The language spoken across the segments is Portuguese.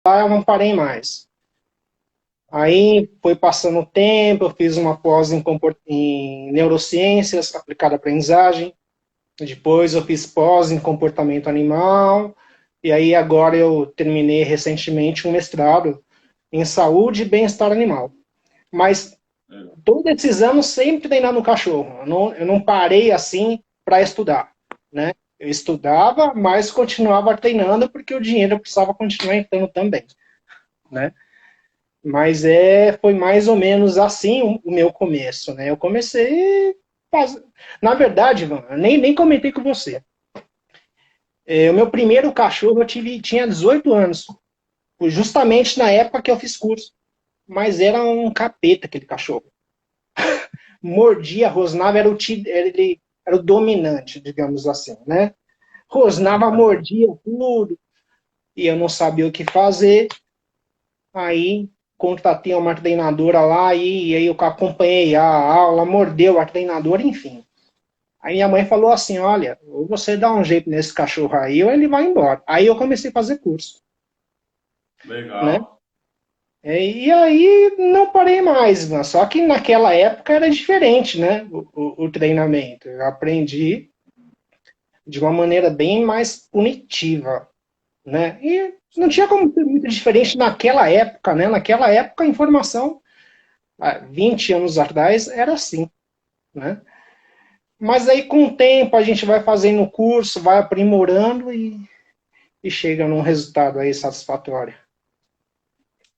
eu não parei mais. Aí foi passando o tempo, eu fiz uma pós em neurociências aplicada à aprendizagem. Depois eu fiz pós em comportamento animal. E aí agora eu terminei recentemente um mestrado em saúde e bem-estar animal. Mas todos esses anos sempre treinando o cachorro. Eu não parei assim para estudar, né? Eu estudava, mas continuava treinando porque o dinheiro precisava continuar entrando também, né? Mas foi mais ou menos assim o meu começo, né? Eu comecei, na verdade, Ivan, eu nem comentei com você. O meu primeiro cachorro tinha 18 anos, justamente na época que eu fiz curso. Mas era um capeta aquele cachorro. Mordia, rosnava, ele era o dominante, digamos assim, né? Rosnava, mordia tudo, e eu não sabia o que fazer. Aí contatei uma treinadora lá, e aí eu acompanhei a aula, mordeu a treinadora, enfim. Aí minha mãe falou assim, olha, ou você dá um jeito nesse cachorro aí, ou ele vai embora. Aí eu comecei a fazer curso, né? Legal. E aí não parei mais, né? Só que naquela época era diferente, né? O treinamento. Eu aprendi de uma maneira bem mais punitiva, né? E não tinha como ser muito diferente naquela época, né? Naquela época a informação, há 20 anos atrás, era assim, né? Mas aí com o tempo a gente vai fazendo o curso, vai aprimorando e chega num resultado aí satisfatório.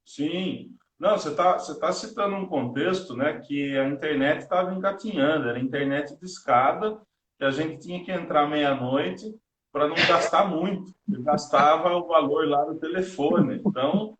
Sim. Não, você tá citando um contexto, né, que a internet estava engatinhando, era internet de escada, que a gente tinha que entrar meia-noite para não gastar muito, e gastava o valor lá do telefone. Então,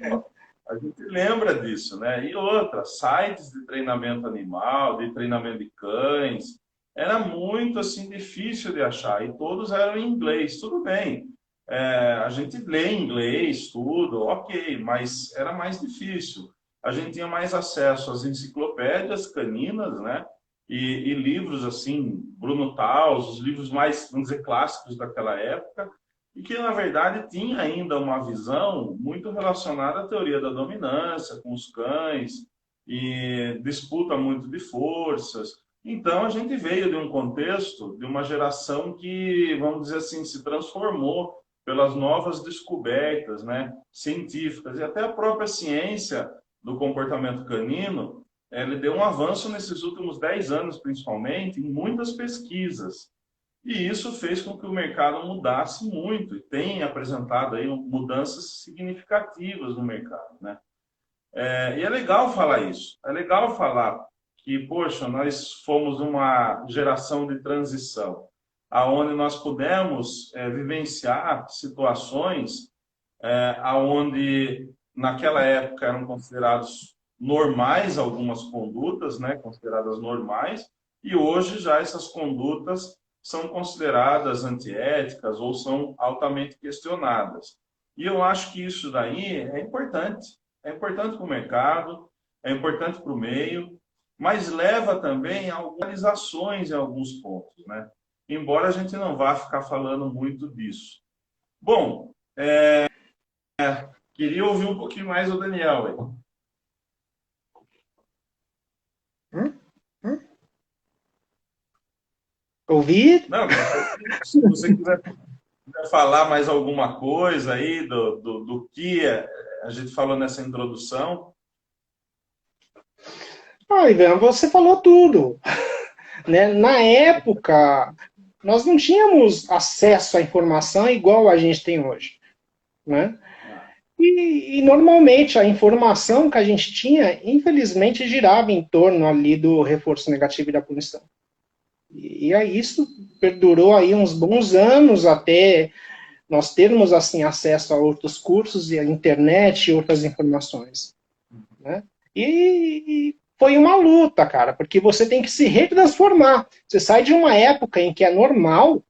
pô, a gente lembra disso, né? E outra, sites de treinamento animal, de treinamento de cães, era muito assim difícil de achar e todos eram em inglês. Tudo bem, a gente lê em inglês, tudo, ok, mas era mais difícil. A gente tinha mais acesso às enciclopédias caninas, né? E livros assim, Bruno Taus, os livros mais, vamos dizer, clássicos daquela época e que, na verdade, tinha ainda uma visão muito relacionada à teoria da dominância, com os cães, e disputa muito de forças. Então, a gente veio de um contexto, de uma geração que, vamos dizer assim, se transformou pelas novas descobertas, né, científicas, e até a própria ciência do comportamento canino, ele deu um avanço nesses últimos 10 anos, principalmente, em muitas pesquisas. E isso fez com que o mercado mudasse muito e tem apresentado aí mudanças significativas no mercado, né? E é legal falar isso. É legal falar que, poxa, nós fomos uma geração de transição, aonde nós pudemos vivenciar situações aonde naquela época eram considerados normais algumas condutas, né, consideradas normais, e hoje já essas condutas são consideradas antiéticas ou são altamente questionadas. E eu acho que isso daí é importante para o mercado, é importante para o meio, mas leva também a algumas ações em alguns pontos, né? Embora a gente não vá ficar falando muito disso. Bom, queria ouvir um pouquinho mais o Daniel aí. Hum? Hum? Ouvir? Não, se você quiser falar mais alguma coisa aí do que a gente falou nessa introdução. Ah, Ivan, você falou tudo, né? Na época, nós não tínhamos acesso à informação igual a gente tem hoje, né? E normalmente a informação que a gente tinha, infelizmente, girava em torno ali do reforço negativo e da punição. E aí isso perdurou aí uns bons anos até nós termos assim acesso a outros cursos e a internet e outras informações, né? E foi uma luta, cara, porque você tem que se retransformar. Você sai de uma época em que é normal,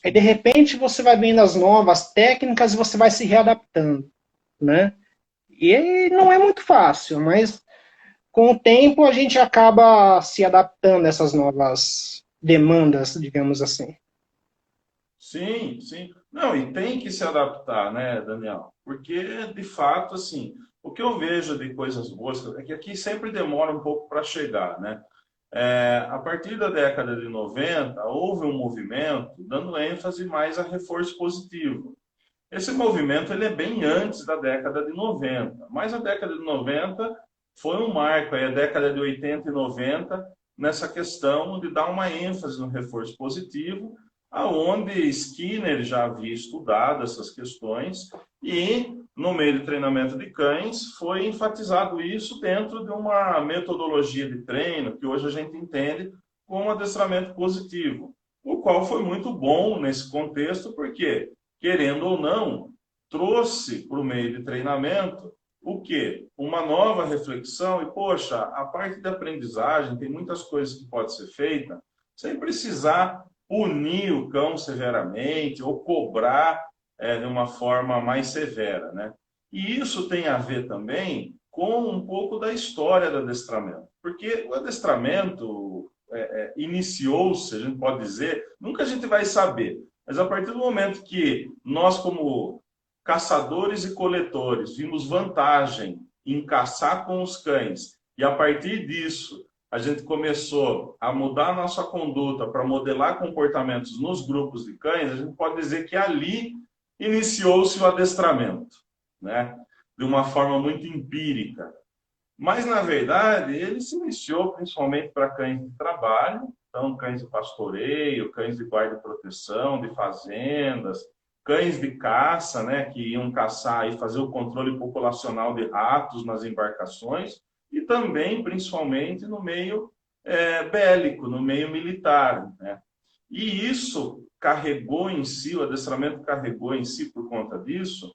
aí de repente você vai vendo as novas técnicas e você vai se readaptando, né? E não é muito fácil, mas com o tempo a gente acaba se adaptando a essas novas demandas, digamos assim. Sim, sim. Não, e tem que se adaptar, né, Daniel? Porque, de fato, assim, o que eu vejo de coisas boas é que aqui sempre demora um pouco para chegar, né? A partir da década de 90, houve um movimento dando ênfase mais a reforço positivo. Esse movimento ele é bem antes da década de 90, mas a década de 90 foi um marco, aí a década de 80 e 90, nessa questão de dar uma ênfase no reforço positivo, aonde Skinner já havia estudado essas questões e, no meio de treinamento de cães, foi enfatizado isso dentro de uma metodologia de treino que hoje a gente entende como adestramento positivo, o qual foi muito bom nesse contexto, porque querendo ou não, trouxe para o meio de treinamento o quê? Uma nova reflexão e, poxa, a parte da aprendizagem tem muitas coisas que pode ser feita sem precisar punir o cão severamente ou cobrar de uma forma mais severa, né? E isso tem a ver também com um pouco da história do adestramento, porque o adestramento iniciou-se, a gente pode dizer, nunca a gente vai saber, mas a partir do momento que nós, como caçadores e coletores, vimos vantagem em caçar com os cães, e a partir disso a gente começou a mudar a nossa conduta para modelar comportamentos nos grupos de cães, a gente pode dizer que ali iniciou-se o adestramento, né? De uma forma muito empírica. Mas, na verdade, ele se iniciou principalmente para cães de trabalho, então cães de pastoreio, cães de guarda e proteção, de fazendas, cães de caça, né, que iam caçar e fazer o controle populacional de ratos nas embarcações, e também, principalmente, no meio bélico, no meio militar, né? E isso carregou em si, o adestramento carregou em si, por conta disso,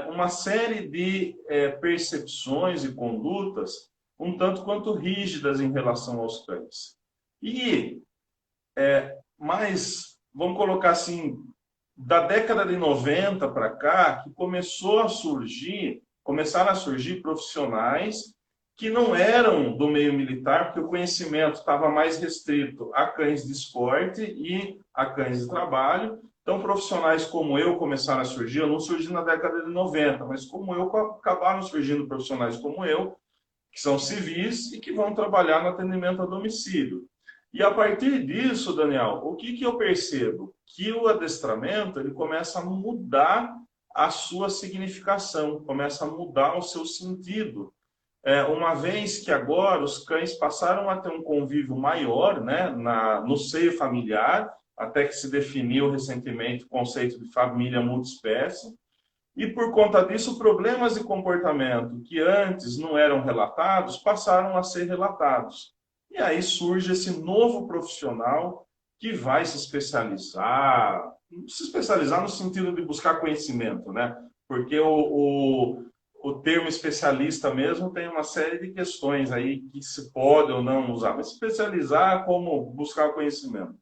uma série de percepções e condutas um tanto quanto rígidas em relação aos cães. E, mais, vamos colocar assim, da década de 90 para cá, que começaram a surgir profissionais que não eram do meio militar, porque o conhecimento estava mais restrito a cães de esporte e a cães de trabalho. Então, profissionais como eu começaram a surgir, eu não surgi na década de 90, mas como eu, acabaram surgindo profissionais como eu, que são civis e que vão trabalhar no atendimento a domicílio. E a partir disso, Daniel, o que eu percebo? Que o adestramento ele começa a mudar a sua significação, começa a mudar o seu sentido. Uma vez que agora os cães passaram a ter um convívio maior, né, no seio familiar, até que se definiu recentemente o conceito de família multiespécie, e por conta disso, problemas de comportamento que antes não eram relatados passaram a ser relatados. E aí surge esse novo profissional que vai se especializar no sentido de buscar conhecimento, né? Porque o termo especialista mesmo tem uma série de questões aí que se pode ou não usar, mas especializar como buscar conhecimento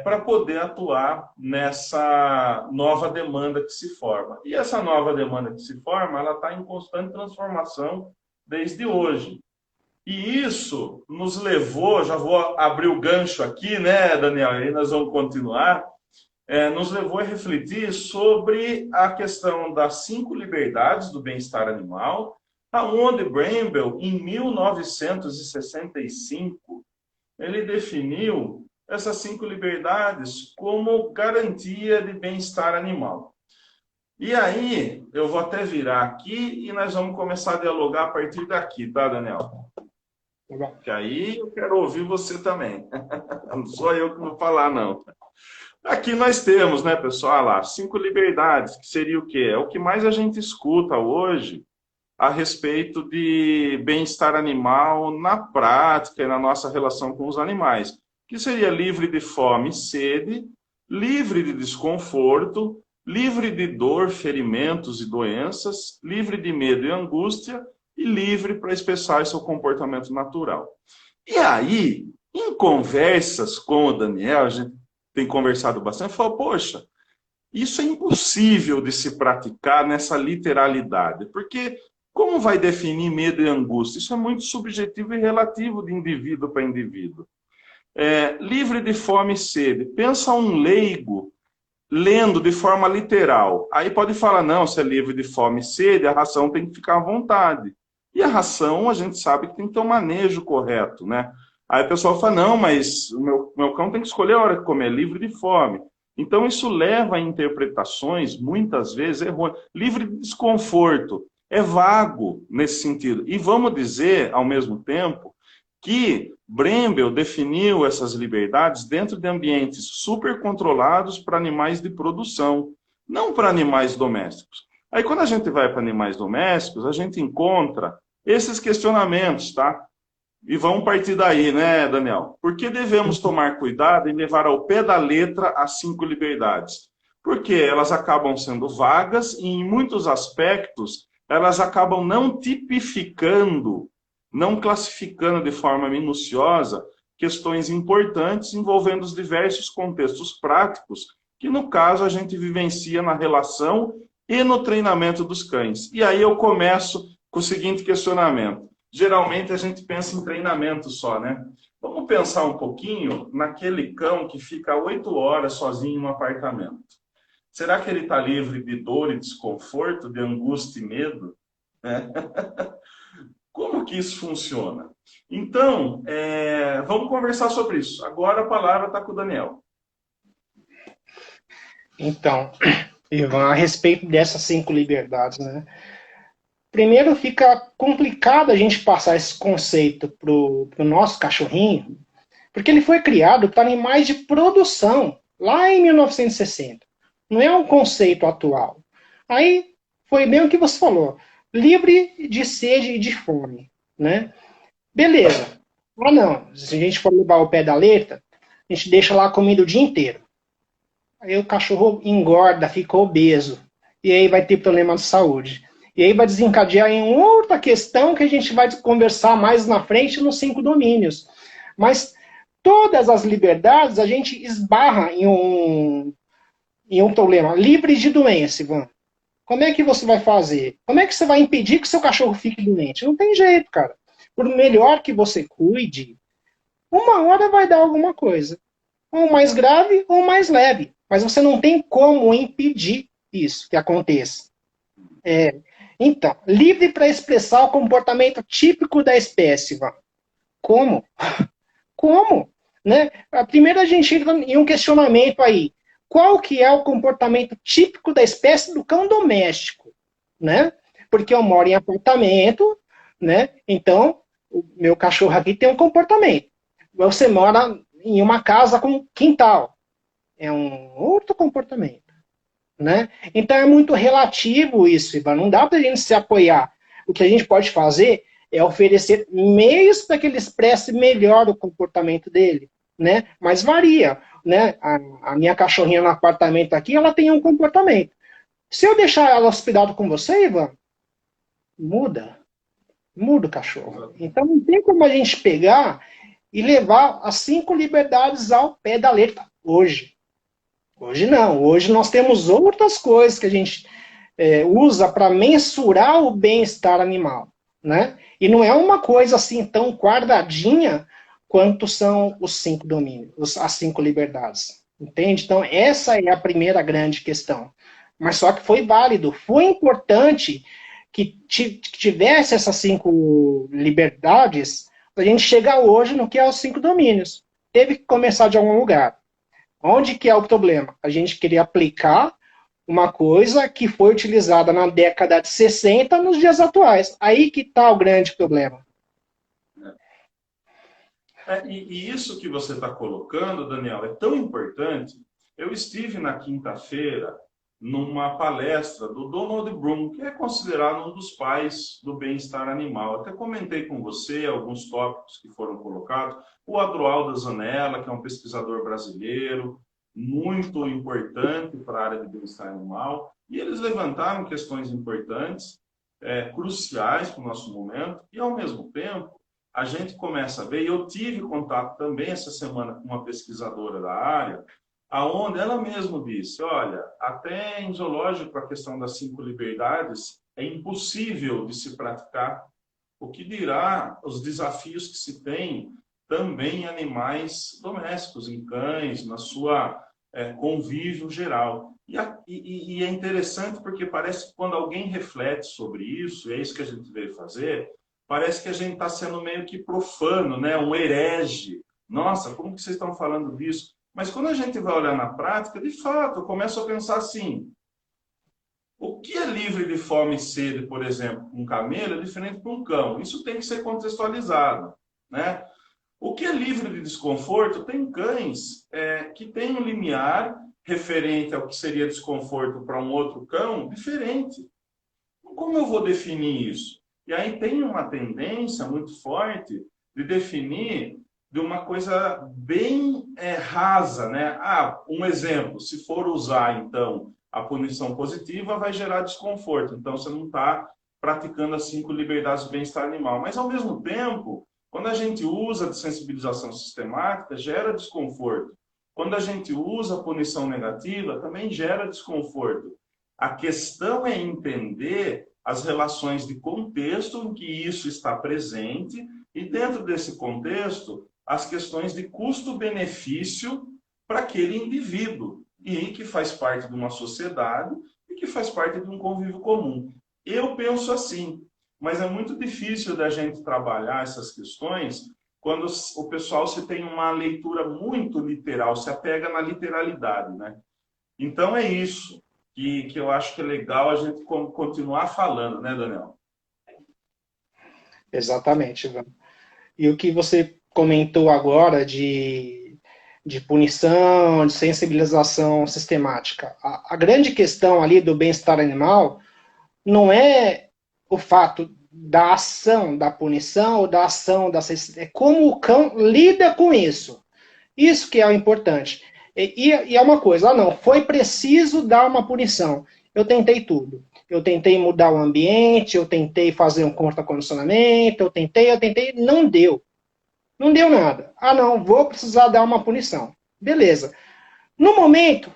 para poder atuar nessa nova demanda que se forma. E essa nova demanda que se forma, ela está em constante transformação desde hoje. E isso nos levou, já vou abrir o gancho aqui, né, Daniel, e aí nós vamos continuar, nos levou a refletir sobre a questão das 5 liberdades do bem-estar animal, aonde Bramble, em 1965, ele definiu essas 5 liberdades como garantia de bem-estar animal. E aí, eu vou até virar aqui e nós vamos começar a dialogar a partir daqui, tá, Daniel? Que aí eu quero ouvir você também. Não sou eu que vou falar, não. Aqui nós temos, né, pessoal, lá, 5 liberdades, que seria o quê? É o que mais a gente escuta hoje a respeito de bem-estar animal na prática e na nossa relação com os animais, que seria livre de fome e sede, livre de desconforto, livre de dor, ferimentos e doenças, livre de medo e angústia e livre para expressar seu comportamento natural. E aí, em conversas com o Daniel, a gente tem conversado bastante, falou, poxa, isso é impossível de se praticar nessa literalidade, porque como vai definir medo e angústia? Isso é muito subjetivo e relativo de indivíduo para indivíduo. Livre de fome e sede. Pensa um leigo lendo de forma literal. Aí pode falar, não, se é livre de fome e sede, a ração tem que ficar à vontade. E a ração, a gente sabe que tem que ter um manejo correto, né? Aí o pessoal fala, não, mas o meu cão tem que escolher a hora de comer, livre de fome. Então isso leva a interpretações, muitas vezes, errôneas. Livre de desconforto. É vago nesse sentido. E vamos dizer, ao mesmo tempo, que Brembel definiu essas liberdades dentro de ambientes super controlados para animais de produção, não para animais domésticos. Aí, quando a gente vai para animais domésticos, a gente encontra esses questionamentos, tá? E vamos partir daí, né, Daniel? Por que devemos tomar cuidado em levar ao pé da letra as 5 liberdades? Porque elas acabam sendo vagas e, em muitos aspectos, elas acabam não tipificando, não classificando de forma minuciosa questões importantes envolvendo os diversos contextos práticos que, no caso, a gente vivencia na relação e no treinamento dos cães. E aí eu começo com o seguinte questionamento. Geralmente a gente pensa em treinamento só, né? Vamos pensar um pouquinho naquele cão que fica 8 horas sozinho no apartamento. Será que ele está livre de dor e desconforto, de angústia e medo? Né? Como que isso funciona? Então, vamos conversar sobre isso. Agora a palavra está com o Daniel. Então, Ivan, a respeito dessas 5 liberdades, né? Primeiro, fica complicado a gente passar esse conceito para o nosso cachorrinho, porque ele foi criado para animais de produção, lá em 1960. Não é um conceito atual. Aí, foi bem o que você falou. Livre de sede e de fome, né? Beleza. Ah, não. Se a gente for levar o pé da letra, a gente deixa lá a comida o dia inteiro. Aí o cachorro engorda, fica obeso. E aí vai ter problema de saúde. E aí vai desencadear em outra questão que a gente vai conversar mais na frente nos 5 domínios. Mas todas as liberdades a gente esbarra em um problema. Livre de doença, Ivan. Como é que você vai fazer? Como é que você vai impedir que seu cachorro fique doente? Não tem jeito, cara. Por melhor que você cuide, uma hora vai dar alguma coisa. Ou mais grave ou mais leve. Mas você não tem como impedir isso que aconteça. Então, livre para expressar o comportamento típico da espécie, Ivan. Como? Como? Né? Primeiro a gente entra em um questionamento aí. Qual que é o comportamento típico da espécie do cão doméstico? Né? Porque eu moro em apartamento, né? Então, o meu cachorro aqui tem um comportamento. Você mora em uma casa com quintal. É um outro comportamento. Né? Então é muito relativo isso, Ivan. Não dá para a gente se apoiar. O que a gente pode fazer é oferecer meios para que ele expresse melhor o comportamento dele. Né? Mas varia. Né? A minha cachorrinha no apartamento aqui, ela tem um comportamento. Se eu deixar ela hospedada com você, Ivan, muda. Muda o cachorro. Então não tem como a gente pegar e levar as 5 liberdades ao pé da letra hoje. Hoje não. Hoje nós temos outras coisas que a gente usa para mensurar o bem-estar animal. Né? E não é uma coisa assim tão quadradinha quanto são os 5 domínios, as 5 liberdades. Entende? Então, essa é a primeira grande questão. Mas só que foi válido, foi importante que tivesse essas 5 liberdades para a gente chegar hoje no que é os 5 domínios. Teve que começar de algum lugar. Onde que é o problema? A gente queria aplicar uma coisa que foi utilizada na década de 60 nos dias atuais. Aí que está o grande problema. E isso que você está colocando, Daniel, é tão importante. Eu estive na quinta-feira numa palestra do Donald Bloom, que é considerado um dos pais do bem-estar animal. Até comentei com você alguns tópicos que foram colocados. O Adroaldo Zanella, que é um pesquisador brasileiro, muito importante para a área de bem-estar animal, e eles levantaram questões importantes, cruciais para o nosso momento, e ao mesmo tempo, a gente começa a ver, e eu tive contato também essa semana com uma pesquisadora da área, aonde ela mesma disse, olha, até em zoológico a questão das 5 liberdades é impossível de se praticar, o que dirá os desafios que se tem também em animais domésticos, em cães, na sua convívio geral. E é interessante porque parece que quando alguém reflete sobre isso, e é isso que a gente veio fazer, parece que a gente está sendo meio que profano, né? Um herege. Nossa, como que vocês estão falando disso? Mas quando a gente vai olhar na prática, de fato, eu começo a pensar assim, o que é livre de fome e sede, por exemplo, um camelo é diferente para um cão. Isso tem que ser contextualizado, né? O que é livre de desconforto, tem cães que têm um limiar referente ao que seria desconforto para um outro cão diferente. Como eu vou definir isso? E aí tem uma tendência muito forte de definir de uma coisa bem rasa, né? Ah, um exemplo, se for usar, então, a punição positiva, vai gerar desconforto. Então, você não está praticando as 5 liberdades do bem-estar animal. Mas, ao mesmo tempo, quando a gente usa de sensibilização sistemática, gera desconforto. Quando a gente usa a punição negativa, também gera desconforto. A questão é entender as relações de contexto em que isso está presente e, dentro desse contexto, as questões de custo-benefício para aquele indivíduo e que faz parte de uma sociedade e que faz parte de um convívio comum. Eu penso assim, mas é muito difícil da gente trabalhar essas questões quando o pessoal se tem uma leitura muito literal, se apega na literalidade, né? Então é isso que eu acho que é legal a gente continuar falando, né, Daniel? Exatamente, Ivan. E o que você comentou agora de punição, de sensibilização sistemática, a grande questão ali do bem-estar animal não é o fato da ação da punição ou da ação da sensibilização, é como o cão lida com isso. Isso que é o importante. E é uma coisa, não, foi preciso dar uma punição. Eu tentei tudo. Eu tentei mudar o ambiente, eu tentei fazer um condicionamento, eu tentei, não deu. Não deu nada. Ah, não, vou precisar dar uma punição. Beleza. No momento,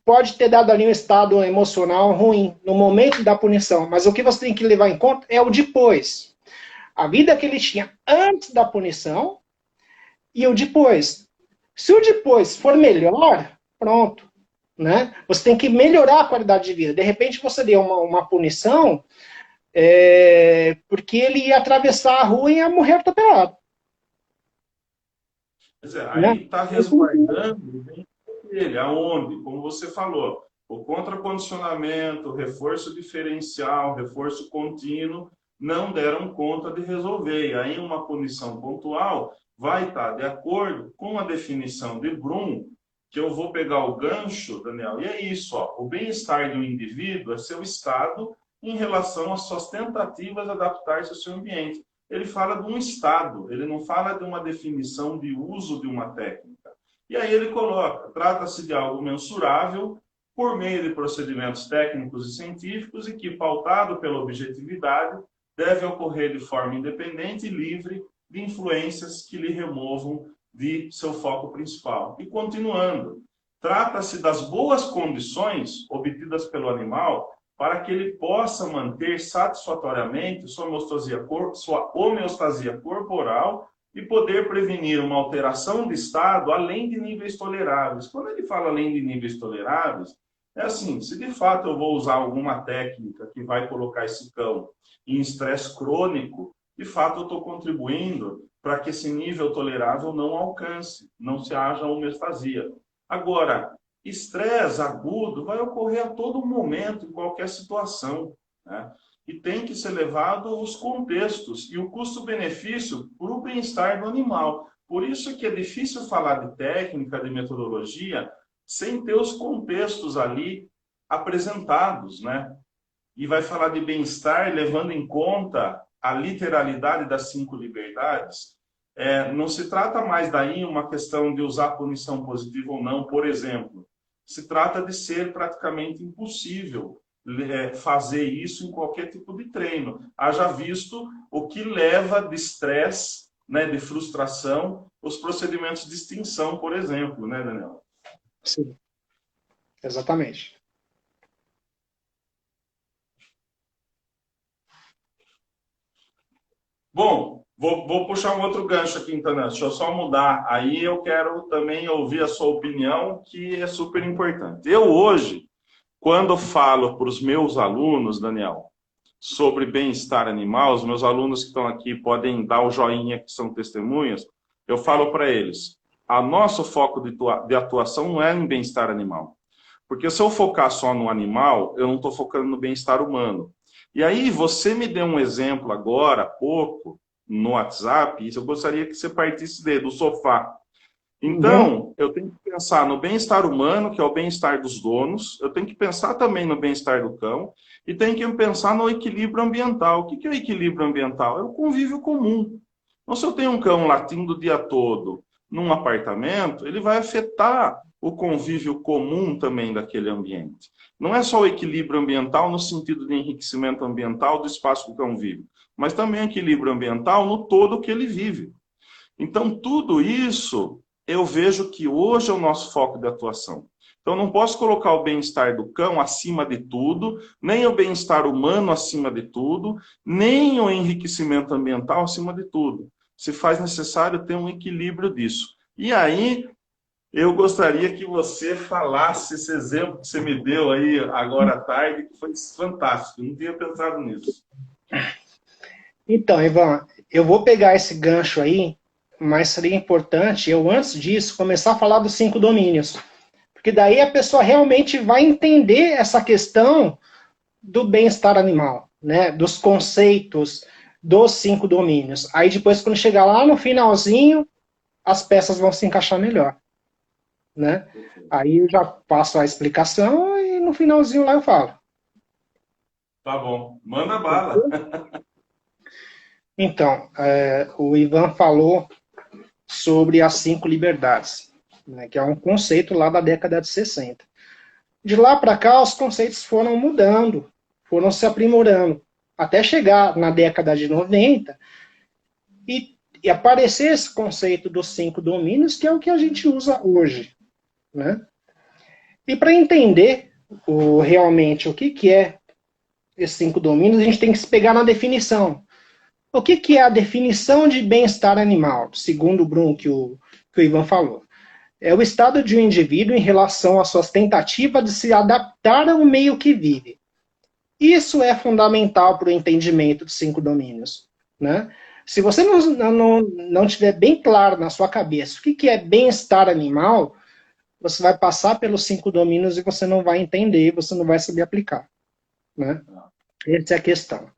pode ter dado ali um estado emocional ruim, no momento da punição, mas o que você tem que levar em conta é o depois. A vida que ele tinha antes da punição e o depois. Se o depois for melhor, pronto. Né? Você tem que melhorar a qualidade de vida. De repente você deu uma punição porque ele ia atravessar a rua e ia morrer atropelado. Quer dizer, Né? aí está resguardando ele, aonde? Como você falou, o contracondicionamento, o reforço diferencial, o reforço contínuo, não deram conta de resolver. E aí uma punição pontual vai estar de acordo com a definição de Bloom, que eu vou pegar o gancho, Daniel, e é isso, ó, o bem-estar do indivíduo é seu estado em relação às suas tentativas de adaptar-se ao seu ambiente. Ele fala de um estado, ele não fala de uma definição de uso de uma técnica. E aí ele coloca, trata-se de algo mensurável por meio de procedimentos técnicos e científicos e que, pautado pela objetividade, deve ocorrer de forma independente e livre de influências que lhe removam de seu foco principal. E continuando, trata-se das boas condições obtidas pelo animal para que ele possa manter satisfatoriamente sua homeostasia corporal e poder prevenir uma alteração de estado além de níveis toleráveis. Quando ele fala além de níveis toleráveis, é assim, se de fato eu vou usar alguma técnica que vai colocar esse cão em estresse crônico, de fato eu estou contribuindo para que esse nível tolerável não alcance, não se haja homeostasia. Agora, estresse agudo vai ocorrer a todo momento, em qualquer situação, né? E tem que ser levado os contextos e o custo-benefício para o bem-estar do animal. Por isso que é difícil falar de técnica, de metodologia, sem ter os contextos ali apresentados, né? E vai falar de bem-estar levando em conta a literalidade das 5 liberdades. Não se trata mais daí uma questão de usar punição positiva ou não, por exemplo. Se trata de ser praticamente impossível fazer isso em qualquer tipo de treino. Haja visto o que leva de estresse, né, de frustração, os procedimentos de extinção, por exemplo, né, Daniel? Sim, exatamente. Bom, Vou puxar um outro gancho aqui, então, né? Deixa eu só mudar. Aí eu quero também ouvir a sua opinião, que é super importante. Eu hoje, quando falo para os meus alunos, Daniel, sobre bem-estar animal, os meus alunos que estão aqui podem dar o joinha, que são testemunhas, eu falo para eles, a nosso foco de atuação não é em bem-estar animal. Porque se eu focar só no animal, eu não estou focando no bem-estar humano. E aí, você me deu um exemplo agora, há pouco, no WhatsApp, e eu gostaria que você partisse do sofá. Uhum. Então, eu tenho que pensar no bem-estar humano, que é o bem-estar dos donos, eu tenho que pensar também no bem-estar do cão, e tenho que pensar no equilíbrio ambiental. O que é o equilíbrio ambiental? É o convívio comum. Então, se eu tenho um cão latindo o dia todo num apartamento, ele vai afetar o convívio comum também daquele ambiente. Não é só o equilíbrio ambiental no sentido de enriquecimento ambiental do espaço que o cão vive, mas também o equilíbrio ambiental no todo que ele vive. Então, tudo isso eu vejo que hoje é o nosso foco de atuação. Então, não posso colocar o bem-estar do cão acima de tudo, nem o bem-estar humano acima de tudo, nem o enriquecimento ambiental acima de tudo. Se faz necessário ter um equilíbrio disso. E aí, eu gostaria que você falasse esse exemplo que você me deu aí agora à tarde, que foi fantástico. Eu não tinha pensado nisso. Então, Ivan, eu vou pegar esse gancho aí, mas seria importante eu, antes disso, começar a falar dos 5 domínios. Porque daí a pessoa realmente vai entender essa questão do bem-estar animal, né? Dos conceitos dos 5 domínios. Aí depois, quando chegar lá no finalzinho, as peças vão se encaixar melhor, né? Aí eu já passo a explicação e no finalzinho lá eu falo. Tá bom, manda bala. Então, o Ivan falou sobre as 5 liberdades, né, que é um conceito lá da década de 60. De lá para cá, os conceitos foram mudando, foram se aprimorando, até chegar na década de 90 e aparecer esse conceito dos 5 domínios, que é o que a gente usa hoje. Né? E para entender realmente o que é esses 5 domínios, a gente tem que se pegar na definição. O que é a definição de bem-estar animal, segundo o Brum, que o Ivan falou? É o estado de um indivíduo em relação às suas tentativas de se adaptar ao meio que vive. Isso é fundamental para o entendimento dos 5 domínios. Né? Se você não tiver bem claro na sua cabeça o que é bem-estar animal, você vai passar pelos 5 domínios e você não vai entender, você não vai saber aplicar. Né? Essa é a questão.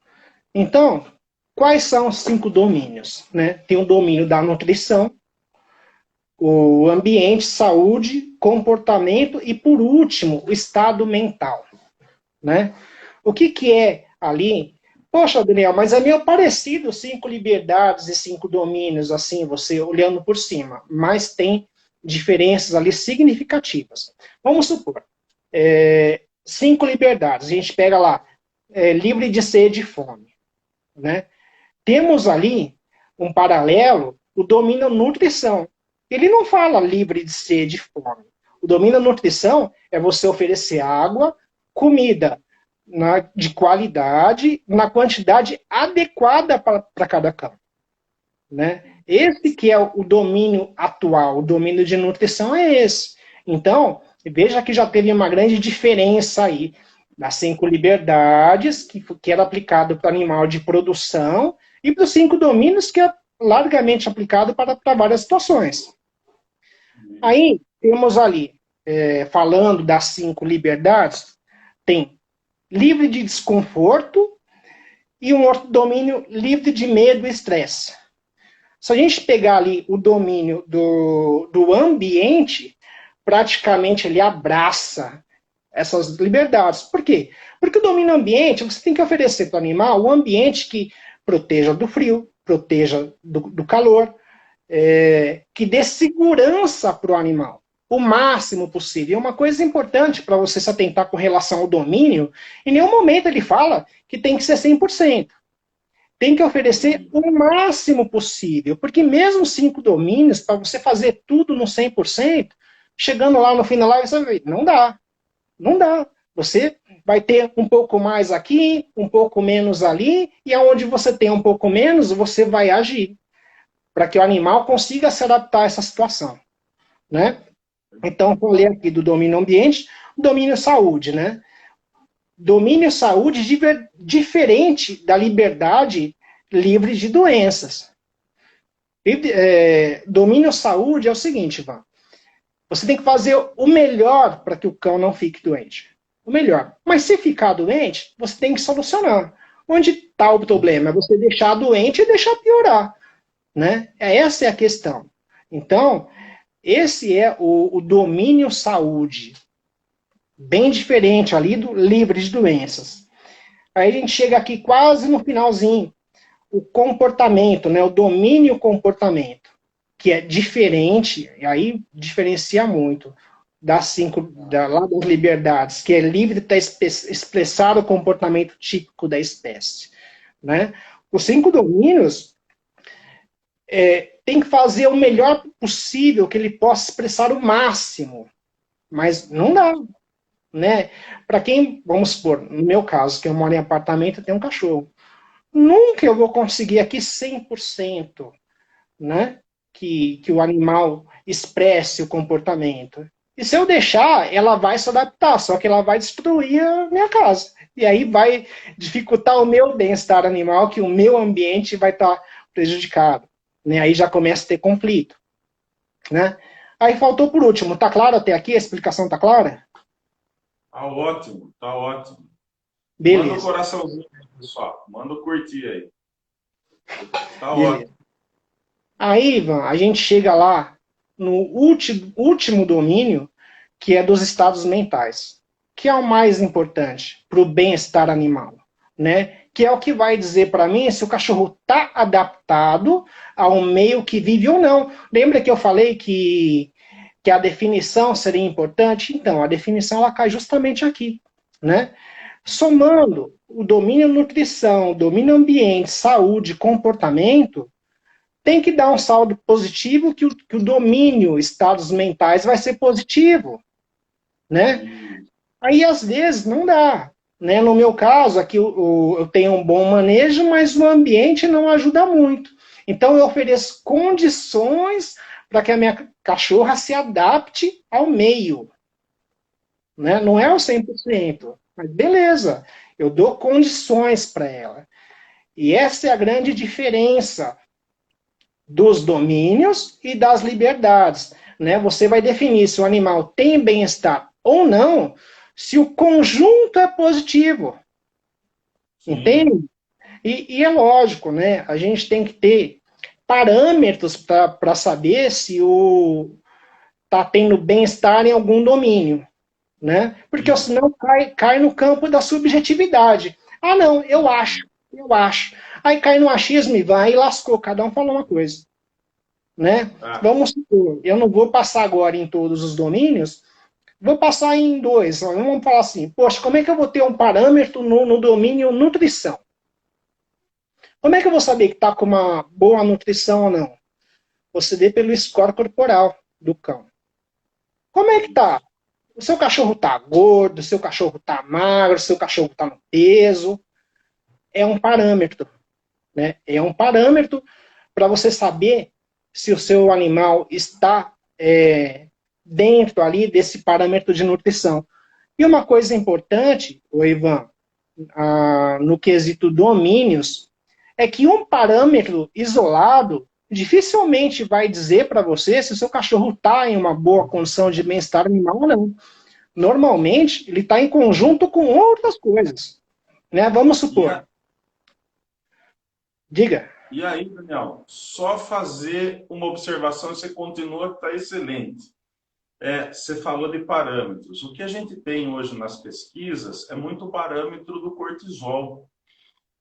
Então, quais são os 5 domínios? Né? Tem o domínio da nutrição, o ambiente, saúde, comportamento e, por último, o estado mental. Né? O que é ali? Poxa, Daniel, mas é meio parecido 5 liberdades e 5 domínios, assim, você olhando por cima, mas tem diferenças ali significativas. Vamos supor, 5 liberdades, a gente pega lá, livre de sede e fome. Né? Temos ali um paralelo, o domínio nutrição. Ele não fala livre de sede e fome. O domínio nutrição é você oferecer água, comida de qualidade, na quantidade adequada para cada cão. Né? Esse que é o domínio atual, o domínio de nutrição é esse. Então, veja que já teve uma grande diferença aí das 5 liberdades, que era aplicado para animal de produção, e para os 5 domínios, que é largamente aplicado para várias situações. Aí, temos ali, falando das 5 liberdades, tem livre de desconforto e um outro domínio livre de medo e estresse. Se a gente pegar ali o domínio do ambiente, praticamente ele abraça essas liberdades. Por quê? Porque o domínio ambiente, você tem que oferecer para o animal um ambiente que proteja do frio, proteja do calor, que dê segurança para o animal, o máximo possível. É uma coisa importante para você se atentar com relação ao domínio, em nenhum momento ele fala que tem que ser 100%. Tem que oferecer o máximo possível, porque mesmo 5 domínios, para você fazer tudo no 100%, chegando lá no final, você vai ver, não dá. Não dá. Você vai ter um pouco mais aqui, um pouco menos ali, e aonde você tem um pouco menos, você vai agir, para que o animal consiga se adaptar a essa situação, né? Então, falei aqui do domínio ambiente, domínio saúde, né? Domínio saúde diferente da liberdade livre de doenças. Domínio saúde é o seguinte, Ivan, você tem que fazer o melhor para que o cão não fique doente. O melhor. Mas se ficar doente, você tem que solucionar. Onde está o problema? É você deixar doente e deixar piorar. Né? Essa é a questão. Então, esse é o domínio saúde. Bem diferente ali do livre de doenças. Aí a gente chega aqui quase no finalzinho. O comportamento, né? O domínio comportamento, que é diferente, e aí diferencia muito das lá das liberdades, que é livre para expressar o comportamento típico da espécie. Né? Os 5 domínios tem que fazer o melhor possível que ele possa expressar o máximo, mas não dá. Né? Para quem, vamos supor, no meu caso, que eu moro em apartamento, tem um cachorro. Nunca eu vou conseguir aqui 100%, né? Que o animal expresse o comportamento. E se eu deixar, ela vai se adaptar, só que ela vai destruir a minha casa. E aí vai dificultar o meu bem-estar animal, que o meu ambiente vai estar prejudicado. Né? Aí já começa a ter conflito. Né? Aí faltou por último, tá claro até aqui? A explicação tá clara? Tá ótimo, tá ótimo. Manda um Beleza. coraçãozinho aí, pessoal. Manda um curtir aí. Tá Beleza. ótimo. Aí, Ivan, a gente chega lá no último domínio, que é dos estados mentais, que é o mais importante para o bem-estar animal, né? Que é o que vai dizer para mim se o cachorro está adaptado ao meio que vive ou não. Lembra que eu falei que a definição seria importante? Então, a definição ela cai justamente aqui, né? Somando o domínio nutrição, domínio ambiente, saúde, comportamento, tem que dar um saldo positivo que o domínio estados mentais vai ser positivo, né? Aí, às vezes, não dá. Né? No meu caso, aqui eu tenho um bom manejo, mas o ambiente não ajuda muito. Então, eu ofereço condições para que a minha cachorra se adapte ao meio. Né? Não é o 100%, mas beleza, eu dou condições para ela. E essa é a grande diferença dos domínios e das liberdades. Né? Você vai definir se o animal tem bem-estar ou não, se o conjunto é positivo. Sim. Entende? E é lógico, né? A gente tem que ter parâmetros para saber se o está tendo bem-estar em algum domínio. Né? Porque senão cai no campo da subjetividade. Ah, não, eu acho. Aí cai no achismo e vai e lascou, cada um falou uma coisa. Né? Vamos supor, eu não vou passar agora em todos os domínios, vou passar em 2. Vamos falar assim, poxa, como é que eu vou ter um parâmetro no domínio nutrição? Como é que eu vou saber que está com uma boa nutrição ou não? Você vê pelo score corporal do cão. Como é que tá? O seu cachorro tá gordo, o seu cachorro tá magro, o seu cachorro tá no peso. É um parâmetro. Né? É um parâmetro para você saber se o seu animal está dentro ali desse parâmetro de nutrição. E uma coisa importante, Ivan, no quesito domínios, é que um parâmetro isolado dificilmente vai dizer para você se o seu cachorro está em uma boa condição de bem-estar animal ou não. Normalmente, ele está em conjunto com outras coisas. Né? Vamos supor. Diga. E aí, Daniel, só fazer uma observação e você continua que está excelente. Você falou de parâmetros. O que a gente tem hoje nas pesquisas é muito o parâmetro do cortisol.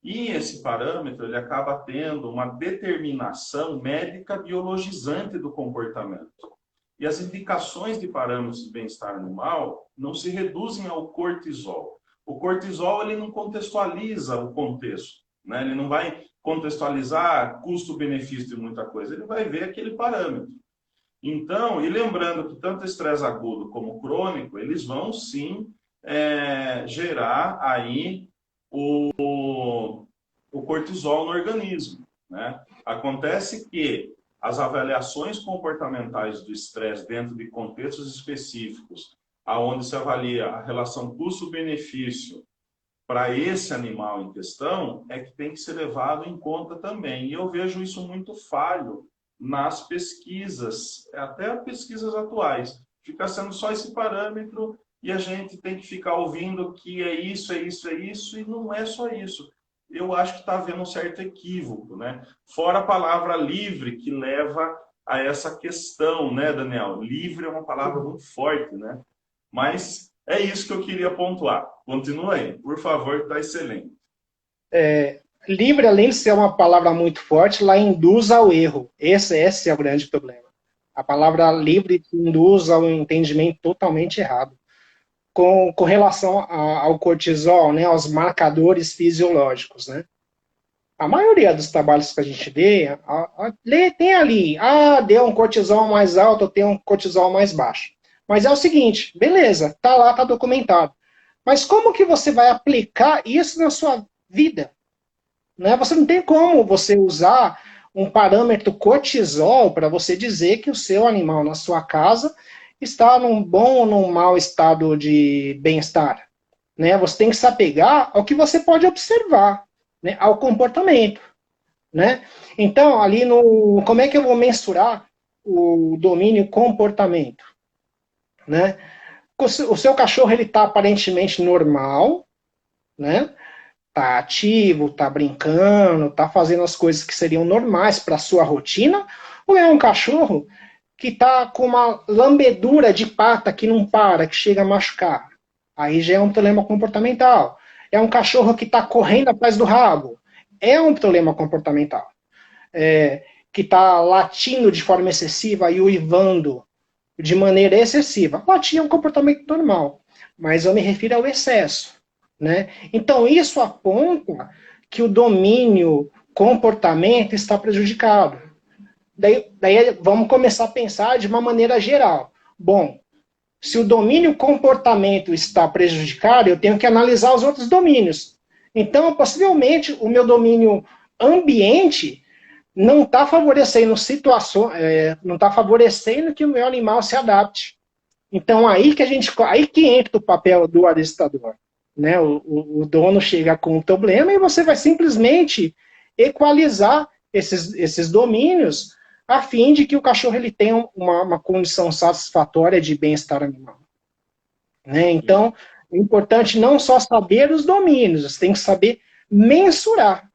E esse parâmetro ele acaba tendo uma determinação médica biologizante do comportamento. E as indicações de parâmetros de bem-estar animal não se reduzem ao cortisol. O cortisol ele não contextualiza o contexto, né? Ele não vai contextualizar custo-benefício de muita coisa, ele vai ver aquele parâmetro. Então, e lembrando que tanto estresse agudo como crônico, eles vão sim gerar aí o cortisol no organismo, né? Acontece que as avaliações comportamentais do estresse dentro de contextos específicos, aonde se avalia a relação custo-benefício para esse animal em questão, é que tem que ser levado em conta também. E eu vejo isso muito falho nas pesquisas, até pesquisas atuais. Fica sendo só esse parâmetro e a gente tem que ficar ouvindo que é isso, é isso, é isso, e não é só isso. Eu acho que está havendo um certo equívoco, né? Fora a palavra livre, que leva a essa questão, né, Daniel? Livre é uma palavra muito forte, né? Mas é isso que eu queria pontuar. Continua aí, por favor, está excelente. Livre, além de ser uma palavra muito forte, ela induz ao erro. Esse é o grande problema. A palavra livre induz ao entendimento totalmente errado. Com relação ao cortisol, né, aos marcadores fisiológicos, né? A maioria dos trabalhos que a gente lê tem ali, deu um cortisol mais alto, ou tem um cortisol mais baixo. Mas é o seguinte, beleza, tá lá, tá documentado. Mas como que você vai aplicar isso na sua vida? Né? Você não tem como você usar um parâmetro cortisol para você dizer que o seu animal na sua casa está num bom ou num mau estado de bem-estar. Né? Você tem que se apegar ao que você pode observar, né? Ao comportamento. Né? Então, ali no. Como é que eu vou mensurar o domínio comportamento? Né? O seu cachorro ele está aparentemente normal, né? Tá ativo, tá brincando, tá fazendo as coisas que seriam normais para sua rotina, ou é um cachorro que tá com uma lambedura de pata que não para, que chega a machucar? Aí já é um problema comportamental. É um cachorro que está correndo atrás do rabo? É um problema comportamental. Que está latindo de forma excessiva e uivando de maneira excessiva. Latir é um comportamento normal, mas eu me refiro ao excesso. Né? Então, isso aponta que o domínio comportamento está prejudicado. Daí vamos começar a pensar de uma maneira geral. Bom, se o domínio comportamento está prejudicado, eu tenho que analisar os outros domínios. Então, possivelmente, o meu domínio ambiente não está favorecendo situações, não está favorecendo que o meu animal se adapte. Então, aí que entra o papel do adestrador. Né? O dono chega com um problema e você vai simplesmente equalizar esses domínios a fim de que o cachorro ele tenha uma condição satisfatória de bem-estar animal. Né? Então, é importante não só saber os domínios, você tem que saber mensurar.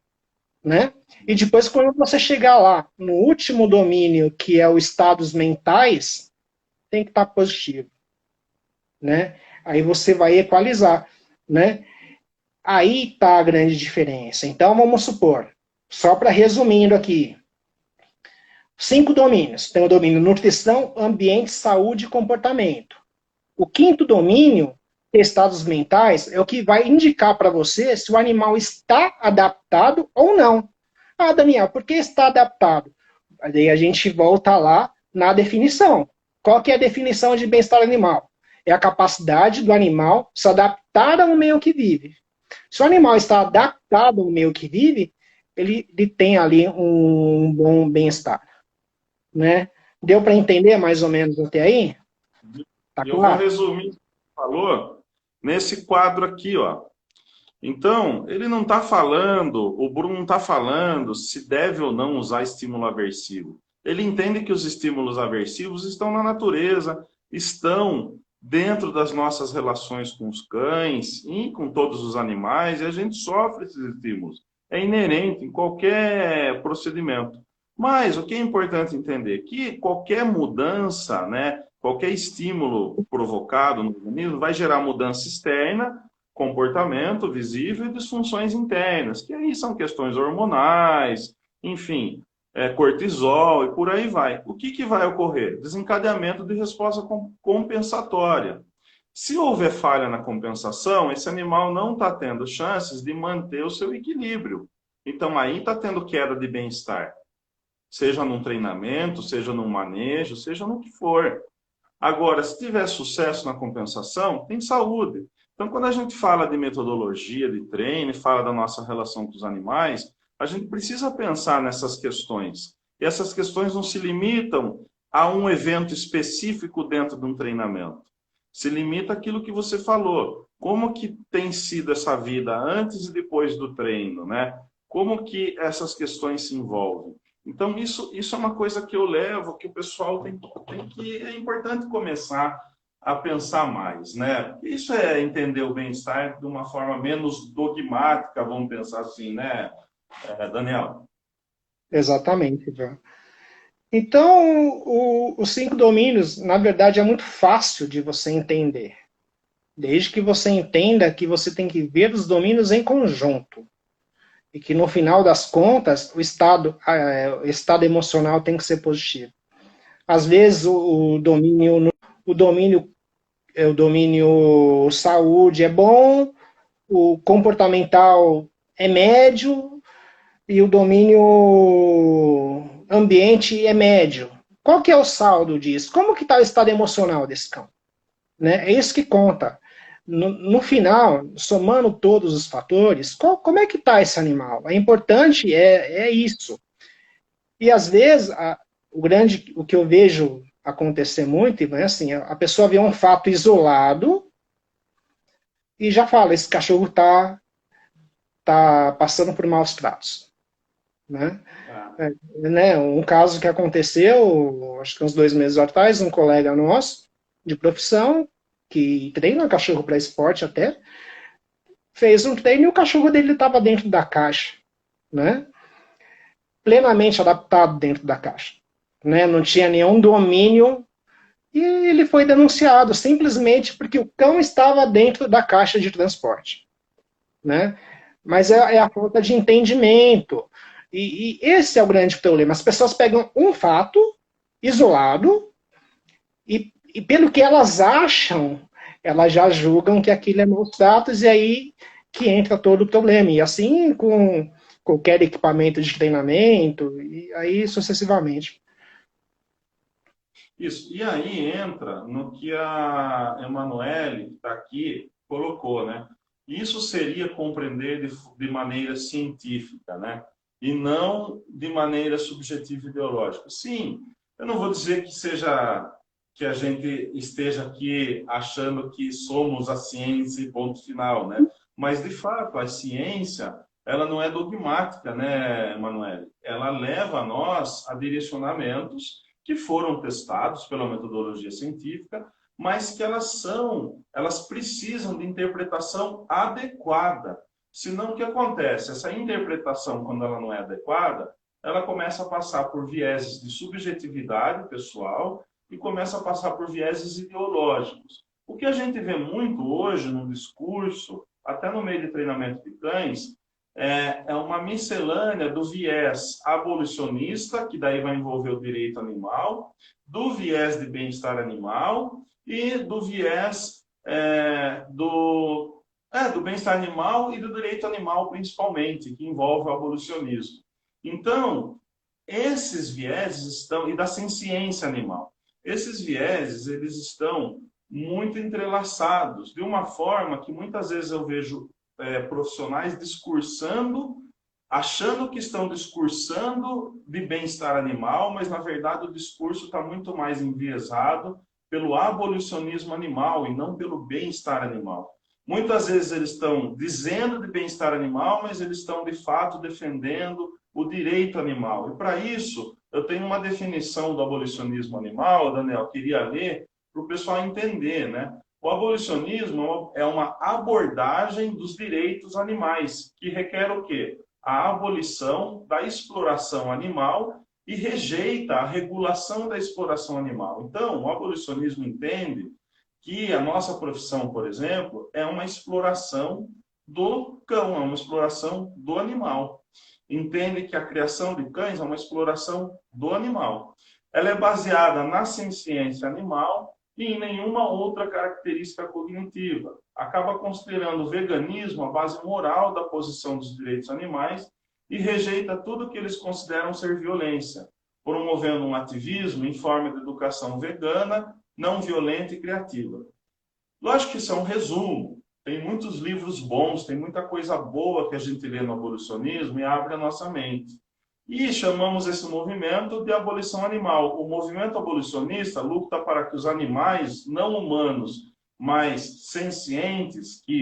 Né? E depois, quando você chegar lá, no último domínio, que é o estados mentais, tem que estar positivo. Né? Aí você vai equalizar. Né? Aí está a grande diferença. Então, vamos supor, só para resumindo aqui, 5 domínios. Tem o domínio nutrição, ambiente, saúde e comportamento. O quinto domínio, estados mentais, é o que vai indicar para você se o animal está adaptado ou não. Daniel, por que está adaptado? Aí a gente volta lá na definição. Qual que é a definição de bem-estar animal? É a capacidade do animal se adaptar ao meio que vive. Se o animal está adaptado ao meio que vive, ele tem ali um bom bem-estar. Né? Deu para entender mais ou menos até aí? Tá Eu vou claro? resumir o que você falou nesse quadro aqui, ó. Então, ele não está falando, o Bruno não está falando se deve ou não usar estímulo aversivo. Ele entende que os estímulos aversivos estão na natureza, estão dentro das nossas relações com os cães e com todos os animais, e a gente sofre esses estímulos. É inerente em qualquer procedimento. Mas o que é importante entender? Que qualquer mudança, né, qualquer estímulo provocado no organismo vai gerar mudança externa, comportamento visível e disfunções internas, que aí são questões hormonais, enfim, cortisol e por aí vai. O que vai ocorrer? Desencadeamento de resposta compensatória. Se houver falha na compensação, esse animal não está tendo chances de manter o seu equilíbrio. Então aí está tendo queda de bem-estar. Seja num treinamento, seja num manejo, seja no que for. Agora, se tiver sucesso na compensação, tem saúde. Então, quando a gente fala de metodologia de treino e fala da nossa relação com os animais, a gente precisa pensar nessas questões. E essas questões não se limitam a um evento específico dentro de um treinamento. Se limita àquilo que você falou. Como que tem sido essa vida antes e depois do treino, né? Como que essas questões se envolvem? Então, isso é uma coisa que eu levo, que o pessoal tem que... É importante começar a pensar mais, né? Isso é entender o bem-estar de uma forma menos dogmática, vamos pensar assim, né, Daniel? Exatamente, Ivan. Então, os 5 domínios, na verdade, é muito fácil de você entender. Desde que você entenda que você tem que ver os domínios em conjunto. E que no final das contas, o estado emocional tem que ser positivo. Às vezes o domínio saúde é bom, o comportamental é médio e o domínio ambiente é médio. Qual que é o saldo disso? Como que está o estado emocional desse cão? Né? É isso que conta. No final, somando todos os fatores, como é que está esse animal? É importante, é isso. E às vezes, o que eu vejo acontecer muito, é assim, a pessoa vê um fato isolado e já fala, esse cachorro tá passando por maus tratos, né? Ah, Né? Um caso que aconteceu, acho que uns 2 meses atrás, um colega nosso de profissão que treina cachorro para esporte até fez um treino e o cachorro dele estava dentro da caixa, né? Plenamente adaptado dentro da caixa, né? Não tinha nenhum domínio e ele foi denunciado simplesmente porque o cão estava dentro da caixa de transporte, né? Mas é a falta de entendimento. E esse é o grande problema. As pessoas pegam um fato isolado e pelo que elas acham, elas já julgam que aquilo é maus tratos e aí que entra todo o problema. E assim com qualquer equipamento de treinamento, e aí sucessivamente. isso. E aí entra no que a Emanuele, que está aqui, colocou, né? Isso seria compreender de maneira científica, né? E não de maneira subjetiva e ideológica. Sim, eu não vou dizer que seja que a gente esteja aqui achando que somos a ciência e ponto final, né? Mas de fato, a ciência, ela não é dogmática, né, Emanuele? Ela leva a nós a direcionamentos que foram testados pela metodologia científica, mas que elas precisam de interpretação adequada. Senão, o que acontece? Essa interpretação, quando ela não é adequada, ela começa a passar por vieses de subjetividade pessoal e começa a passar por vieses ideológicos. O que a gente vê muito hoje no discurso, até no meio de treinamento de cães, é uma miscelânea do viés abolicionista, que daí vai envolver o direito animal, do viés de bem-estar animal e do viés do bem-estar animal e do direito animal, principalmente, que envolve o abolicionismo. Então, esses vieses estão, e da ciência animal, esses vieses, eles estão muito entrelaçados, de uma forma que muitas vezes eu vejo profissionais discursando, achando que estão discursando de bem-estar animal, mas na verdade o discurso está muito mais enviesado pelo abolicionismo animal e não pelo bem-estar animal. Muitas vezes eles estão dizendo de bem-estar animal, mas eles estão de fato defendendo o direito animal. E para isso, eu tenho uma definição do abolicionismo animal, Daniel, queria ler para o pessoal entender, né? O abolicionismo é uma abordagem dos direitos animais, que requer o quê? A abolição da exploração animal e rejeita a regulação da exploração animal. Então, o abolicionismo entende que a nossa profissão, por exemplo, é uma exploração do cão, é uma exploração do animal. Entende que a criação de cães é uma exploração do animal. Ela é baseada na ciência animal e em nenhuma outra característica cognitiva. Acaba considerando o veganismo a base moral da posição dos direitos animais e rejeita tudo que eles consideram ser violência, promovendo um ativismo em forma de educação vegana, não violenta e criativa. Lógico que isso é um resumo. Tem muitos livros bons, tem muita coisa boa que a gente lê no abolicionismo e abre a nossa mente. E chamamos esse movimento de abolição animal. O movimento abolicionista luta para que os animais não humanos, mas sencientes, que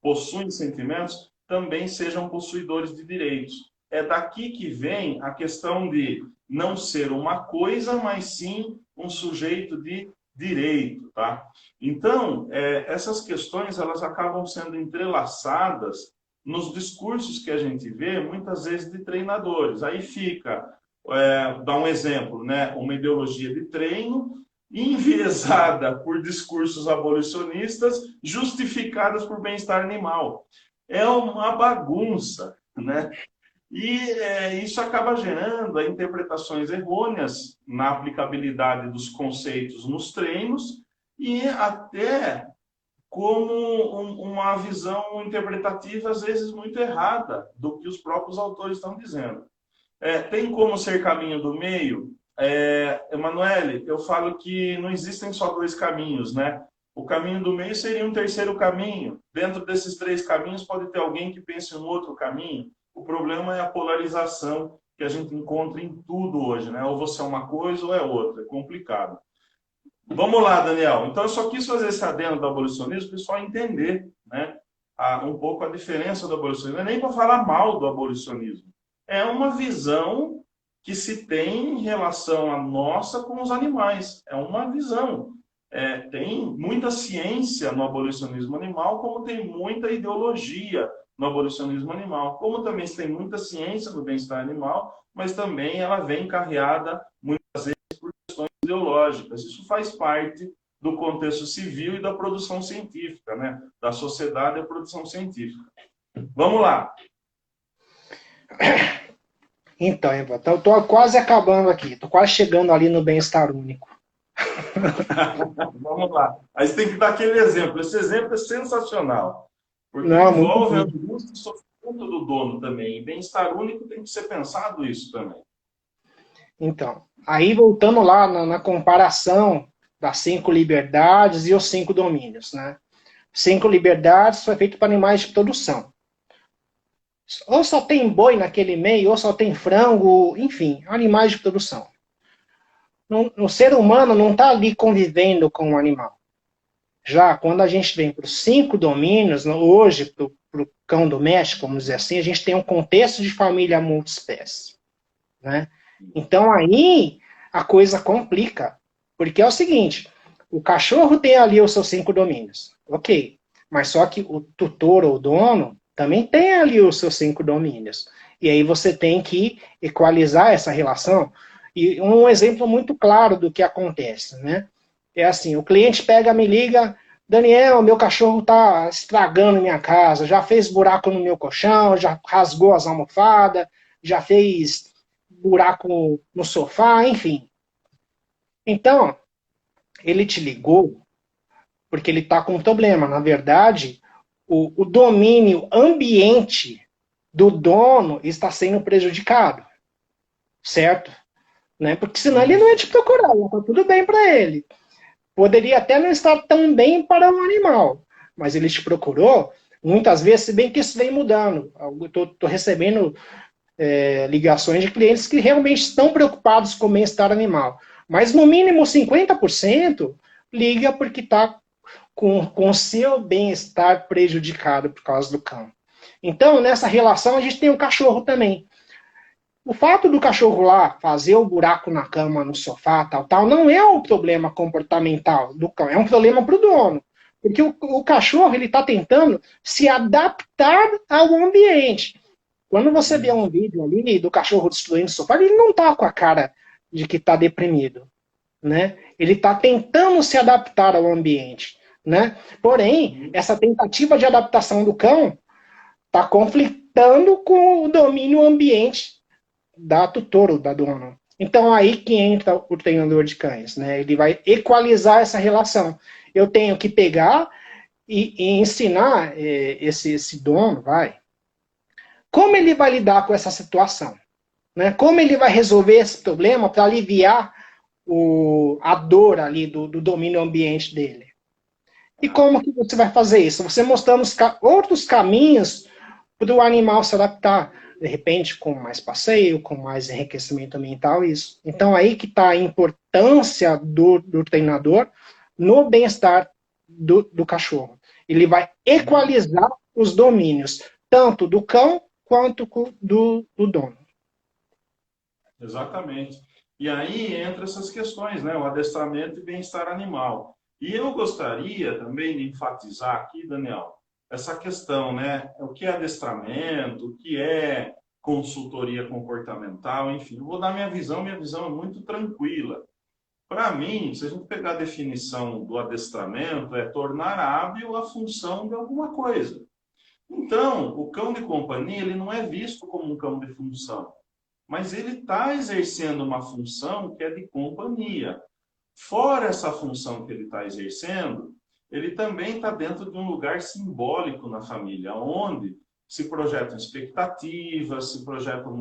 possuem sentimentos, também sejam possuidores de direitos. É daqui que vem a questão de não ser uma coisa, mas sim um sujeito de direito, tá? Então, essas questões elas acabam sendo entrelaçadas nos discursos que a gente vê, muitas vezes de treinadores. Aí fica, dá um exemplo, né? Uma ideologia de treino enviesada por discursos abolicionistas, justificadas por bem-estar animal. É uma bagunça, né? E isso acaba gerando interpretações errôneas na aplicabilidade dos conceitos nos treinos e até como uma visão interpretativa, às vezes, muito errada do que os próprios autores estão dizendo. Tem como ser caminho do meio? Emanuele, eu falo que não existem só dois caminhos, né? O caminho do meio seria um terceiro caminho. Dentro desses três caminhos pode ter alguém que pense em um outro caminho. O problema é a polarização que a gente encontra em tudo hoje, né? Ou você é uma coisa ou é outra. É complicado. Vamos lá, Daniel. Então, eu só quis fazer esse adendo do abolicionismo para o pessoal entender, né, um pouco a diferença do abolicionismo. Não é nem para falar mal do abolicionismo. É uma visão que se tem em relação à nossa com os animais. É uma visão. Tem muita ciência no abolicionismo animal, como tem muita ideologia no abolicionismo animal. Como também se tem muita ciência no bem-estar animal, mas também ela vem carreada muitas vezes por questões ideológicas. Isso faz parte do contexto civil e da produção científica, né? Da sociedade e da produção científica. Vamos lá. Então, eu estou quase acabando aqui, estou quase chegando ali no bem-estar único. Vamos lá. Aí você tem que dar aquele exemplo. Esse exemplo é sensacional. Porque Não, envolve a angústia e sofrimento do dono também. E bem-estar único tem que ser pensado isso também. Então, aí voltando lá na comparação das 5 liberdades e os 5 domínios, né? 5 liberdades foi feito para animais de produção. Ou só tem boi naquele meio, ou só tem frango, enfim, animais de produção. O ser humano não está ali convivendo com o animal. Já quando a gente vem para os 5 domínios, hoje, para o cão doméstico, vamos dizer assim, a gente tem um contexto de família multiespécie, né? Então aí a coisa complica, porque é o seguinte, o cachorro tem ali os seus 5 domínios, ok, mas só que o tutor ou dono também tem ali os seus 5 domínios, e aí você tem que equalizar essa relação. E um exemplo muito claro do que acontece, né? É assim, o cliente pega, me liga, Daniel, meu cachorro está estragando minha casa, já fez buraco no meu colchão, já rasgou as almofadas, já fez buraco no sofá, enfim. Então, ele te ligou porque ele está com um problema. Na verdade, o domínio ambiente do dono está sendo prejudicado, certo? Né? Porque senão ele não ia te procurar, está tudo bem para ele. Poderia até não estar tão bem para o animal, mas ele te procurou, muitas vezes, se bem que isso vem mudando. Estou recebendo ligações de clientes que realmente estão preocupados com o bem-estar animal. Mas no mínimo 50% liga porque está com o seu bem-estar prejudicado por causa do cão. Então, nessa relação, a gente tem o cachorro também. O fato do cachorro lá fazer o buraco na cama, no sofá, tal, não é um problema comportamental do cão, é um problema para o dono. Porque o cachorro ele está tentando se adaptar ao ambiente. Quando você vê um vídeo ali do cachorro destruindo o sofá, ele não está com a cara de que está deprimido, né? Ele está tentando se adaptar ao ambiente, né? Porém, essa tentativa de adaptação do cão está conflitando com o domínio ambiente da tutora ou da dona. Então, aí que entra o treinador de cães, né? Ele vai equalizar essa relação. Eu tenho que pegar e ensinar esse dono, como ele vai lidar com essa situação, né? Como ele vai resolver esse problema para aliviar a dor ali do domínio ambiente dele. E como que você vai fazer isso? Você mostrando outros caminhos para o animal se adaptar, de repente com mais passeio, com mais enriquecimento ambiental, isso. Então aí que está a importância do treinador no bem-estar do cachorro. Ele vai equalizar os domínios, tanto do cão quanto do dono. Exatamente. E aí entra essas questões, né? O adestramento e bem-estar animal. E eu gostaria também de enfatizar aqui, Daniel, essa questão, né? O que é adestramento, o que é consultoria comportamental, enfim. Eu vou dar minha visão é muito tranquila. Para mim, se a gente pegar a definição do adestramento, é tornar hábil a função de alguma coisa. Então, o cão de companhia, ele não é visto como um cão de função, mas ele está exercendo uma função que é de companhia. Fora essa função que ele está exercendo, ele também está dentro de um lugar simbólico na família, onde se projetam expectativas, se projetam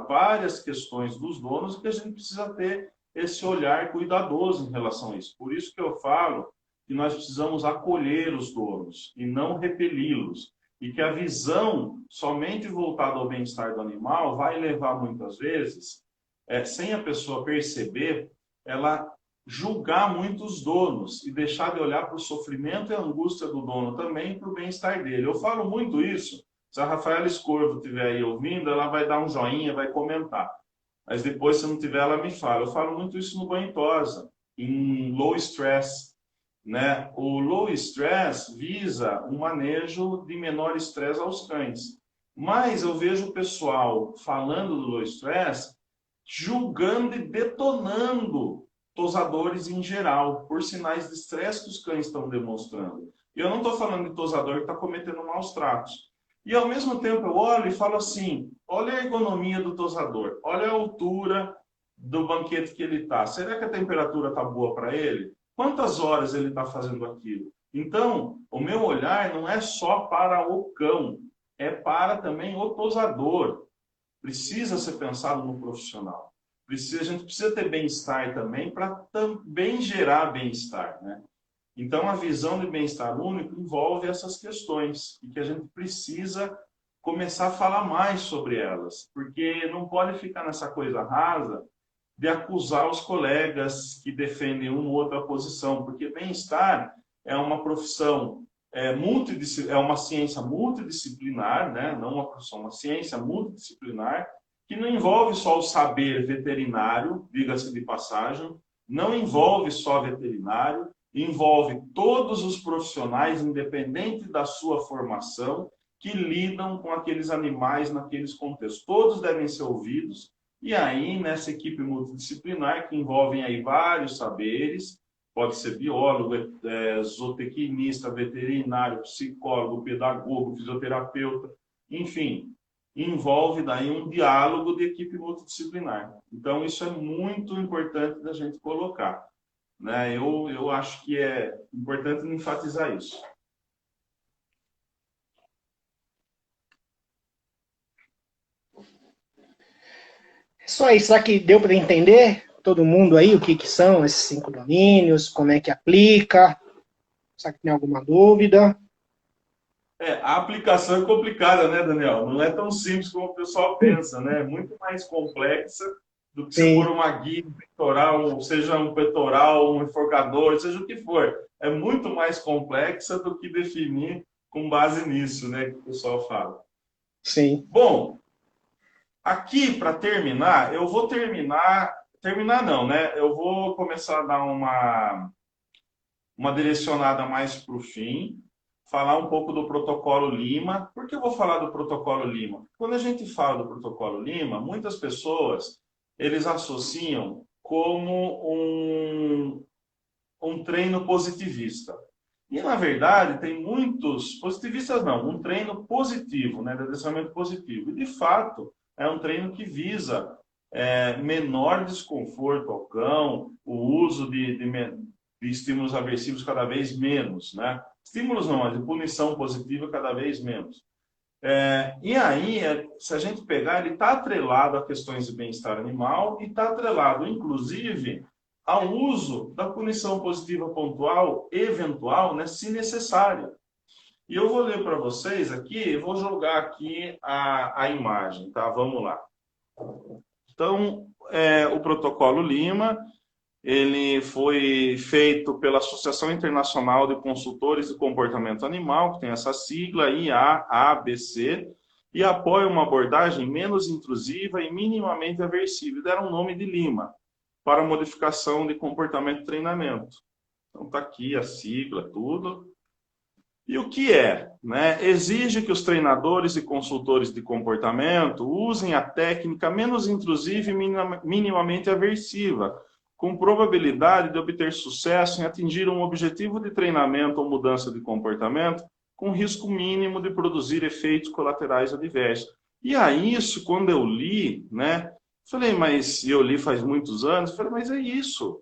várias questões dos donos que a gente precisa ter esse olhar cuidadoso em relação a isso. Por isso que eu falo que nós precisamos acolher os donos e não repeli-los. E que a visão somente voltada ao bem-estar do animal vai levar muitas vezes, sem a pessoa perceber, ela julgar muito os donos e deixar de olhar para o sofrimento e a angústia do dono também e para o bem-estar dele. Eu falo muito isso. Se a Rafaela Escorvo estiver aí ouvindo, ela vai dar um joinha, vai comentar. Mas depois, se não tiver, ela me fala. Eu falo muito isso no banho tosa, em low stress. Né? O low stress visa um manejo de menor estresse aos cães. Mas eu vejo o pessoal falando do low stress, julgando e detonando tosadores em geral, por sinais de estresse que os cães estão demonstrando. E eu não estou falando de tosador que está cometendo maus tratos. E ao mesmo tempo eu olho e falo assim, olha a ergonomia do tosador, olha a altura do banquete que ele está. Será que a temperatura está boa para ele? Quantas horas ele está fazendo aquilo? Então, o meu olhar não é só para o cão, é para também o tosador. Precisa ser pensado no profissional. A gente precisa ter bem-estar também para também gerar bem-estar, né? Então, a visão de bem-estar único envolve essas questões e que a gente precisa começar a falar mais sobre elas, porque não pode ficar nessa coisa rasa de acusar os colegas que defendem uma ou outra posição, porque bem-estar é uma profissão é uma ciência multidisciplinar, né? Não uma profissão, uma ciência multidisciplinar, que não envolve só o saber veterinário, diga-se de passagem, não envolve só veterinário, envolve todos os profissionais, independente da sua formação, que lidam com aqueles animais naqueles contextos. Todos devem ser ouvidos, e aí, nessa equipe multidisciplinar, que envolvem aí vários saberes, pode ser biólogo, zootecnista, veterinário, psicólogo, pedagogo, fisioterapeuta, enfim, envolve daí um diálogo de equipe multidisciplinar. Então, isso é muito importante da gente colocar. Né? Eu acho que é importante enfatizar isso. Isso aí, será que deu para entender todo mundo aí o que são esses 5 domínios, como é que aplica? Será que tem alguma dúvida? A aplicação é complicada, né, Daniel? Não é tão simples como o pessoal pensa, né? É muito mais complexa do que você pôr Sim, uma guia, um peitoral, seja um peitoral, um enforcador, seja o que for. É muito mais complexa do que definir com base nisso, né, que o pessoal fala. sim. Bom, aqui para terminar, eu vou terminar não, né? Eu vou começar a dar uma direcionada mais para o fim, falar um pouco do protocolo Lima. Por que eu vou falar do protocolo Lima? Quando a gente fala do protocolo Lima, muitas pessoas eles associam como um treino positivista. E, na verdade, tem muitos positivistas não, um treino positivo, né, de adestramento positivo. E, de fato, é um treino que visa menor desconforto ao cão, o uso de estímulos aversivos cada vez menos, né? Estímulos não, mas de punição positiva cada vez menos. E aí, se a gente pegar, ele está atrelado a questões de bem-estar animal e está atrelado, inclusive, ao uso da punição positiva pontual, eventual, né, se necessária. E eu vou ler para vocês aqui, vou jogar aqui a imagem, tá? Vamos lá. Então, o protocolo Lima, ele foi feito pela Associação Internacional de Consultores de Comportamento Animal, que tem essa sigla, IAABC, e apoia uma abordagem menos intrusiva e minimamente aversiva. Deram o nome de Lima, para modificação de comportamento e treinamento. Então, está aqui a sigla, tudo. E o que é? Né? Exige que os treinadores e consultores de comportamento usem a técnica menos intrusiva e minimamente aversiva, com probabilidade de obter sucesso em atingir um objetivo de treinamento ou mudança de comportamento, com risco mínimo de produzir efeitos colaterais adversos. E a isso, quando eu li, né, falei, mas eu li faz muitos anos, falei, mas é isso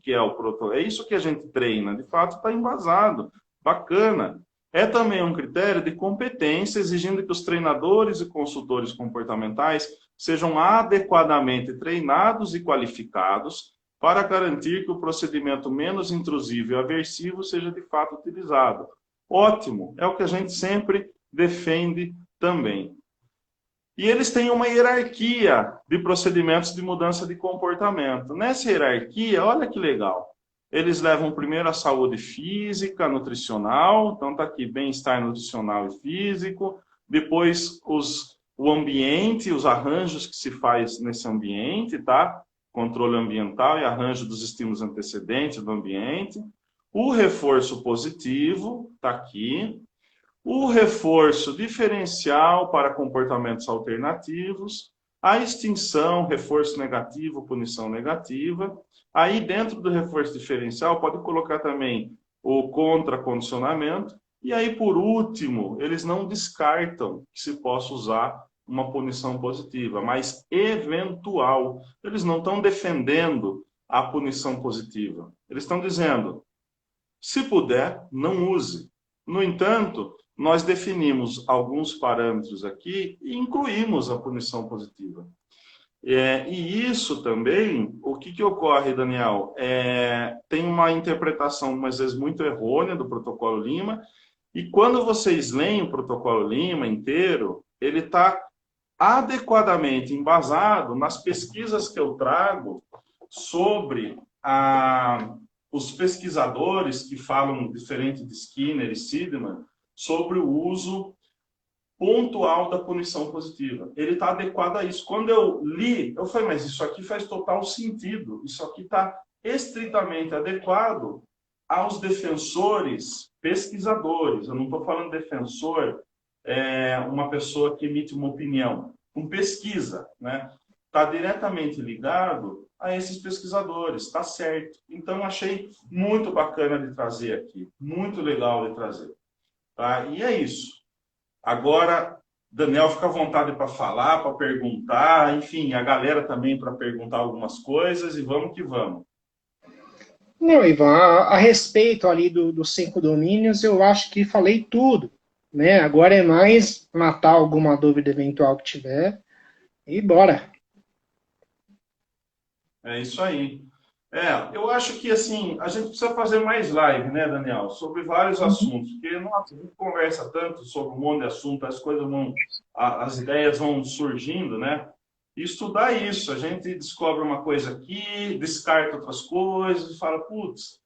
que é o protocolo, é isso que a gente treina, de fato está embasado. Bacana. É também um critério de competência, exigindo que os treinadores e consultores comportamentais sejam adequadamente treinados e qualificados para garantir que o procedimento menos intrusivo e aversivo seja de fato utilizado. Ótimo, é o que a gente sempre defende também. E eles têm uma hierarquia de procedimentos de mudança de comportamento. Nessa hierarquia, olha que legal. Eles levam primeiro a saúde física, nutricional, então está aqui bem-estar nutricional e físico, depois o ambiente, os arranjos que se faz nesse ambiente, tá? Controle ambiental e arranjo dos estímulos antecedentes do ambiente. O reforço positivo, está aqui. O reforço diferencial para comportamentos alternativos, a extinção, reforço negativo, punição negativa. Aí, dentro do reforço diferencial, pode colocar também o contracondicionamento. E aí, por último, eles não descartam que se possa usar uma punição positiva, mas eventual. Eles não estão defendendo a punição positiva. Eles estão dizendo, se puder, não use. No entanto, nós definimos alguns parâmetros aqui e incluímos a punição positiva. E isso também, o que ocorre, Daniel? Tem uma interpretação, às vezes, muito errônea do protocolo Lima, e quando vocês leem o protocolo Lima inteiro, ele está adequadamente embasado nas pesquisas que eu trago sobre os pesquisadores que falam, diferente de Skinner e Seidman, sobre o uso pontual da punição positiva. Ele está adequado a isso. Quando eu li, eu falei, mas isso aqui faz total sentido. Isso aqui está estritamente adequado aos defensores pesquisadores. Eu não estou falando defensor, uma pessoa que emite uma opinião. Com pesquisa, né? Está diretamente ligado a esses pesquisadores, está certo. Então, achei muito bacana de trazer aqui. Muito legal de trazer. Tá? E é isso. Agora, Daniel, fica à vontade para falar, para perguntar, enfim, a galera também para perguntar algumas coisas e vamos que vamos. Não, Ivan, a respeito ali dos 5 domínios, eu acho que falei tudo, né? Agora é mais matar alguma dúvida eventual que tiver e bora. É isso aí. Eu acho que assim, a gente precisa fazer mais live, né, Daniel? Sobre vários assuntos. Porque, nossa, a gente conversa tanto sobre um monte de assunto, as coisas vão, as ideias vão surgindo, né? E estudar isso, a gente descobre uma coisa aqui, descarta outras coisas, e fala, putz.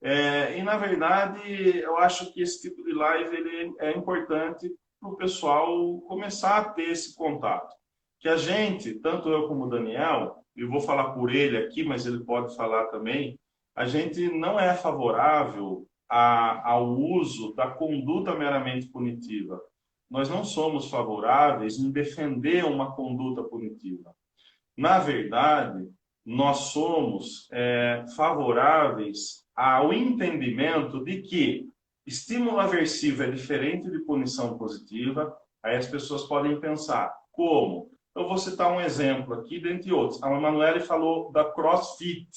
E na verdade, eu acho que esse tipo de live ele é importante para o pessoal começar a ter esse contato. Que a gente, tanto eu como o Daniel, eu vou falar por ele aqui, mas ele pode falar também, a gente não é favorável ao uso da conduta meramente punitiva. Nós não somos favoráveis em defender uma conduta punitiva. Na verdade, nós somos favoráveis ao entendimento de que estímulo aversivo é diferente de punição positiva. Aí as pessoas podem pensar, como? Eu vou citar um exemplo aqui, dentre outros. A Emanuele falou da CrossFit.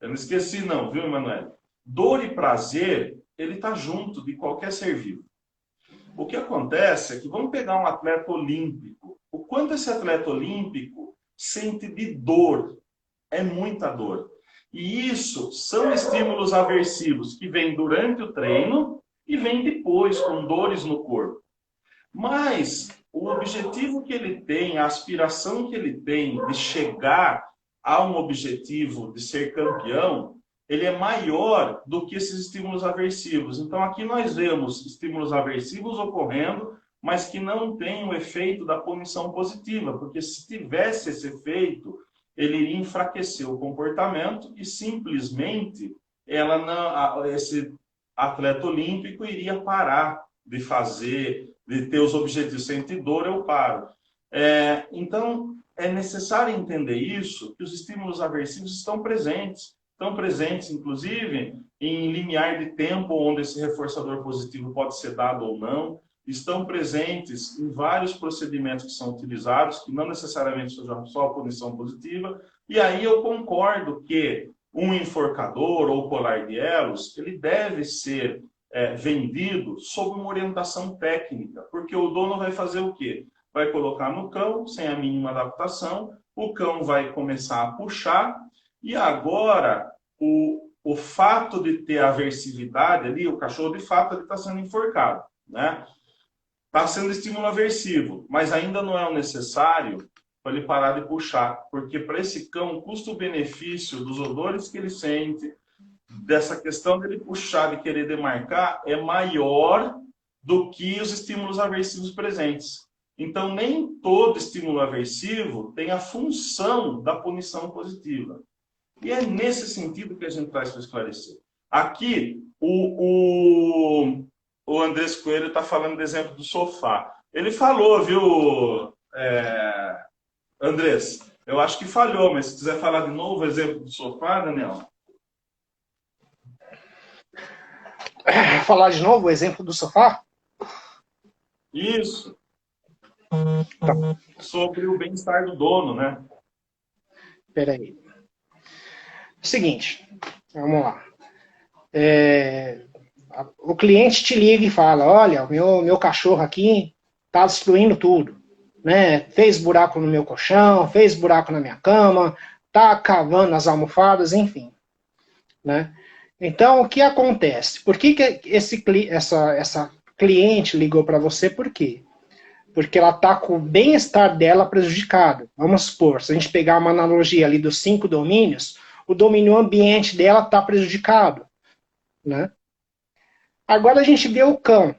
Eu não esqueci não, viu, Emanuele? Dor e prazer, ele está junto de qualquer ser vivo. O que acontece é que vamos pegar um atleta olímpico. O quanto esse atleta olímpico sente de dor? É muita dor. E isso são estímulos aversivos que vêm durante o treino e vêm depois, com dores no corpo. Mas o objetivo que ele tem, a aspiração que ele tem de chegar a um objetivo de ser campeão, ele é maior do que esses estímulos aversivos. Então aqui nós vemos estímulos aversivos ocorrendo, mas que não têm o efeito da punição positiva, porque se tivesse esse efeito, ele iria enfraquecer o comportamento e simplesmente esse atleta olímpico iria parar de fazer, de ter os objetivos. Sentir dor, eu paro. Então, é necessário entender isso, que os estímulos aversivos estão presentes, inclusive, em limiar de tempo onde esse reforçador positivo pode ser dado ou não, estão presentes em vários procedimentos que são utilizados, que não necessariamente sejam só a punição positiva, e aí eu concordo que um enforcador ou colar de elos, ele deve ser vendido sob uma orientação técnica, porque o dono vai fazer o quê? Vai colocar no cão, sem a mínima adaptação, o cão vai começar a puxar, e agora o fato de ter aversividade ali, o cachorro de fato está sendo enforcado, né? Está sendo estímulo aversivo, mas ainda não é o necessário para ele parar de puxar, porque para esse cão, o custo-benefício dos odores que ele sente, dessa questão dele puxar, de querer demarcar, é maior do que os estímulos aversivos presentes. Então, nem todo estímulo aversivo tem a função da punição positiva. E é nesse sentido que a gente traz para esclarecer. Aqui, o Andrés Coelho está falando do exemplo do sofá. Ele falou, viu, Andrés? Eu acho que falhou, mas se quiser falar de novo o exemplo do sofá, Daniel. Falar de novo o exemplo do sofá? Isso. Tá. Sobre o bem-estar do dono, né? Peraí. Seguinte, vamos lá. O cliente te liga e fala, olha, o meu cachorro aqui está destruindo tudo, né? Fez buraco no meu colchão, fez buraco na minha cama, está cavando as almofadas, enfim, né? Então, o que acontece? Por que essa cliente ligou para você? Por quê? Porque ela está com o bem-estar dela prejudicado. Vamos supor, se a gente pegar uma analogia ali dos 5 domínios, o domínio ambiente dela está prejudicado, né? Agora a gente vê o cão.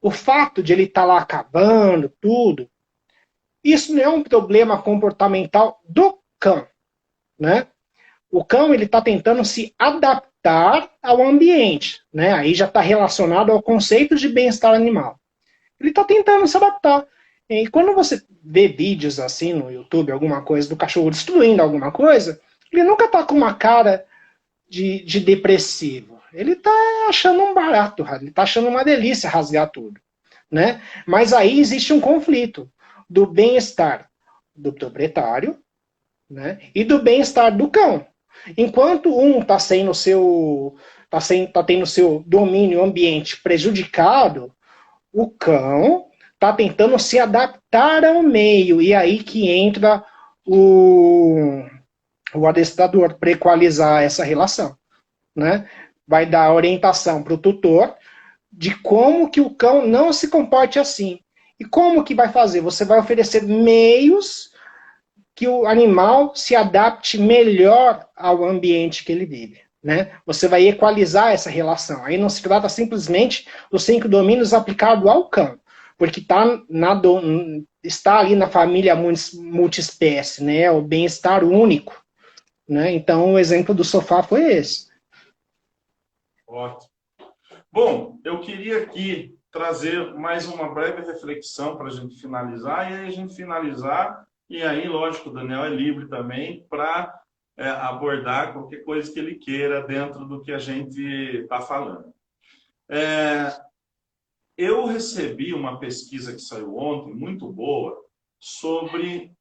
O fato de ele estar lá cavando, tudo, isso não é um problema comportamental do cão, né? O cão ele está tentando se adaptar ao ambiente, né? Aí já está relacionado ao conceito de bem-estar animal. Ele está tentando se adaptar. E quando você vê vídeos assim no YouTube, alguma coisa do cachorro destruindo alguma coisa, ele nunca está com uma cara de depressivo. Ele está achando um barato, ele está achando uma delícia rasgar tudo, né? Mas aí existe um conflito do bem-estar do proprietário, né? E do bem-estar do cão. Enquanto um está tendo seu domínio ambiente prejudicado, o cão está tentando se adaptar ao meio, e aí que entra o adestrador para equalizar essa relação, né? Vai dar orientação para o tutor de como que o cão não se comporte assim. E como que vai fazer? Você vai oferecer meios que o animal se adapte melhor ao ambiente que ele vive, né? Você vai equalizar essa relação. Aí não se trata simplesmente dos 5 domínios aplicado ao cão, porque está ali na família multiespécie, né? O bem-estar único, né? Então o exemplo do sofá foi esse. Ótimo. Bom, eu queria aqui trazer mais uma breve reflexão para a gente finalizar, e aí a gente finalizar, e aí, lógico, o Daniel é livre também para abordar qualquer coisa que ele queira dentro do que a gente está falando. Eu recebi uma pesquisa que saiu ontem, muito boa, sobre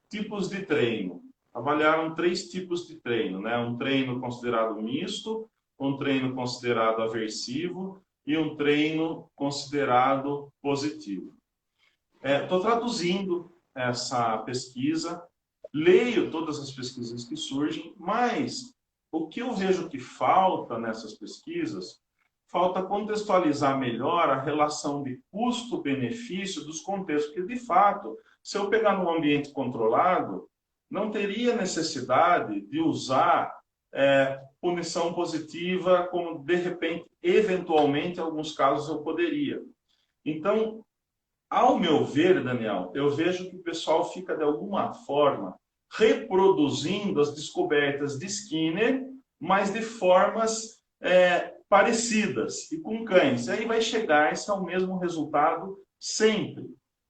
tipos de treino. Avaliaram 3 tipos de treino, né? Um treino considerado misto, um treino considerado aversivo e um treino considerado positivo. Estou traduzindo essa pesquisa, leio todas as pesquisas que surgem, mas o que eu vejo que falta nessas pesquisas, falta contextualizar melhor a relação de custo-benefício dos contextos, porque, de fato, se eu pegar num ambiente controlado, não teria necessidade de usar punição positiva, como, de repente, eventualmente, em alguns casos, eu poderia. Então, ao meu ver, Daniel, eu vejo que o pessoal fica, de alguma forma, reproduzindo as descobertas de Skinner, mas de formas parecidas e com cães. E aí vai chegar-se ao mesmo resultado sempre.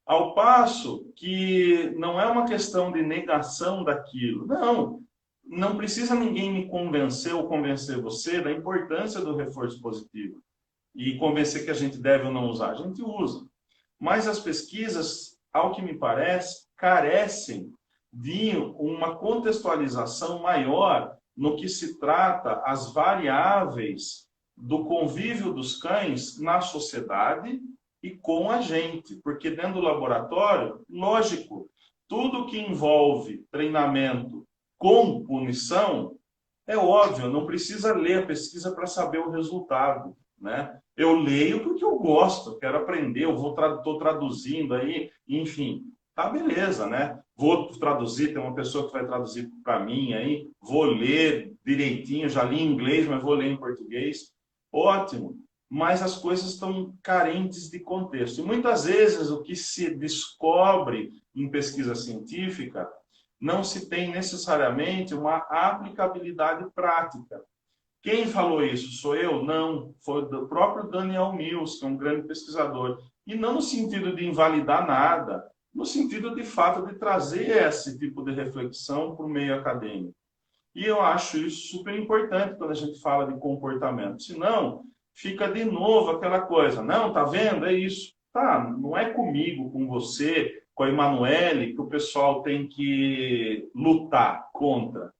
Ao passo que não é uma questão de negação daquilo. Não, não precisa ninguém me convencer ou convencer você da importância do reforço positivo e convencer que a gente deve ou não usar. A gente usa. Mas as pesquisas, ao que me parece, carecem de uma contextualização maior no que se trata as variáveis do convívio dos cães na sociedade e com a gente. Porque dentro do laboratório, lógico, tudo que envolve treinamento com punição, é óbvio, não precisa ler a pesquisa para saber o resultado, né? Eu leio porque eu gosto, quero aprender, eu estou traduzindo aí, enfim, tá beleza, né? Vou traduzir, tem uma pessoa que vai traduzir para mim aí, vou ler direitinho, já li em inglês, mas vou ler em português, ótimo. Mas as coisas estão carentes de contexto. E muitas vezes o que se descobre em pesquisa científica não se tem necessariamente uma aplicabilidade prática. Quem falou isso? Sou eu? Não. Foi o próprio Daniel Mills, que é um grande pesquisador. E não no sentido de invalidar nada, no sentido, de fato, de trazer esse tipo de reflexão para o meio acadêmico. E eu acho isso super importante quando a gente fala de comportamento. Senão, fica de novo aquela coisa. Não, tá vendo? É isso. Tá, não é comigo, com você, com a Emanuele, que o pessoal tem que lutar contra,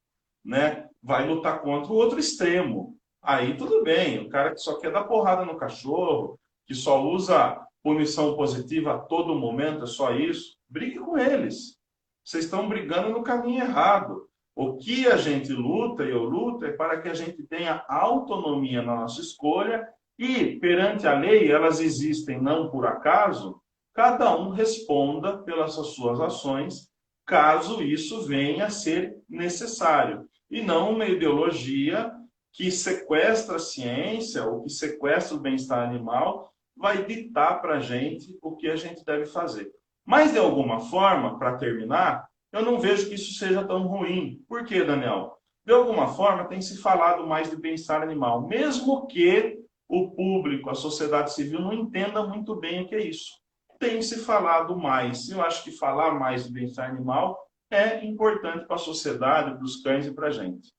né? Vai lutar contra o outro extremo. Aí tudo bem, o cara que só quer dar porrada no cachorro, que só usa punição positiva a todo momento, é só isso, brigue com eles. Vocês estão brigando no caminho errado. O que a gente luta, e eu luto, é para que a gente tenha autonomia na nossa escolha e, perante a lei, elas existem não por acaso, cada um responda pelas suas ações, caso isso venha a ser necessário. E não uma ideologia que sequestra a ciência ou que sequestra o bem-estar animal, vai ditar para a gente o que a gente deve fazer. Mas, de alguma forma, para terminar, eu não vejo que isso seja tão ruim. Por quê, Daniel? De alguma forma, tem se falado mais de bem-estar animal, mesmo que o público, a sociedade civil, não entenda muito bem o que é isso. Tem se falado mais. Eu acho que falar mais de bem-estar animal é importante para a sociedade, para os cães e para a gente.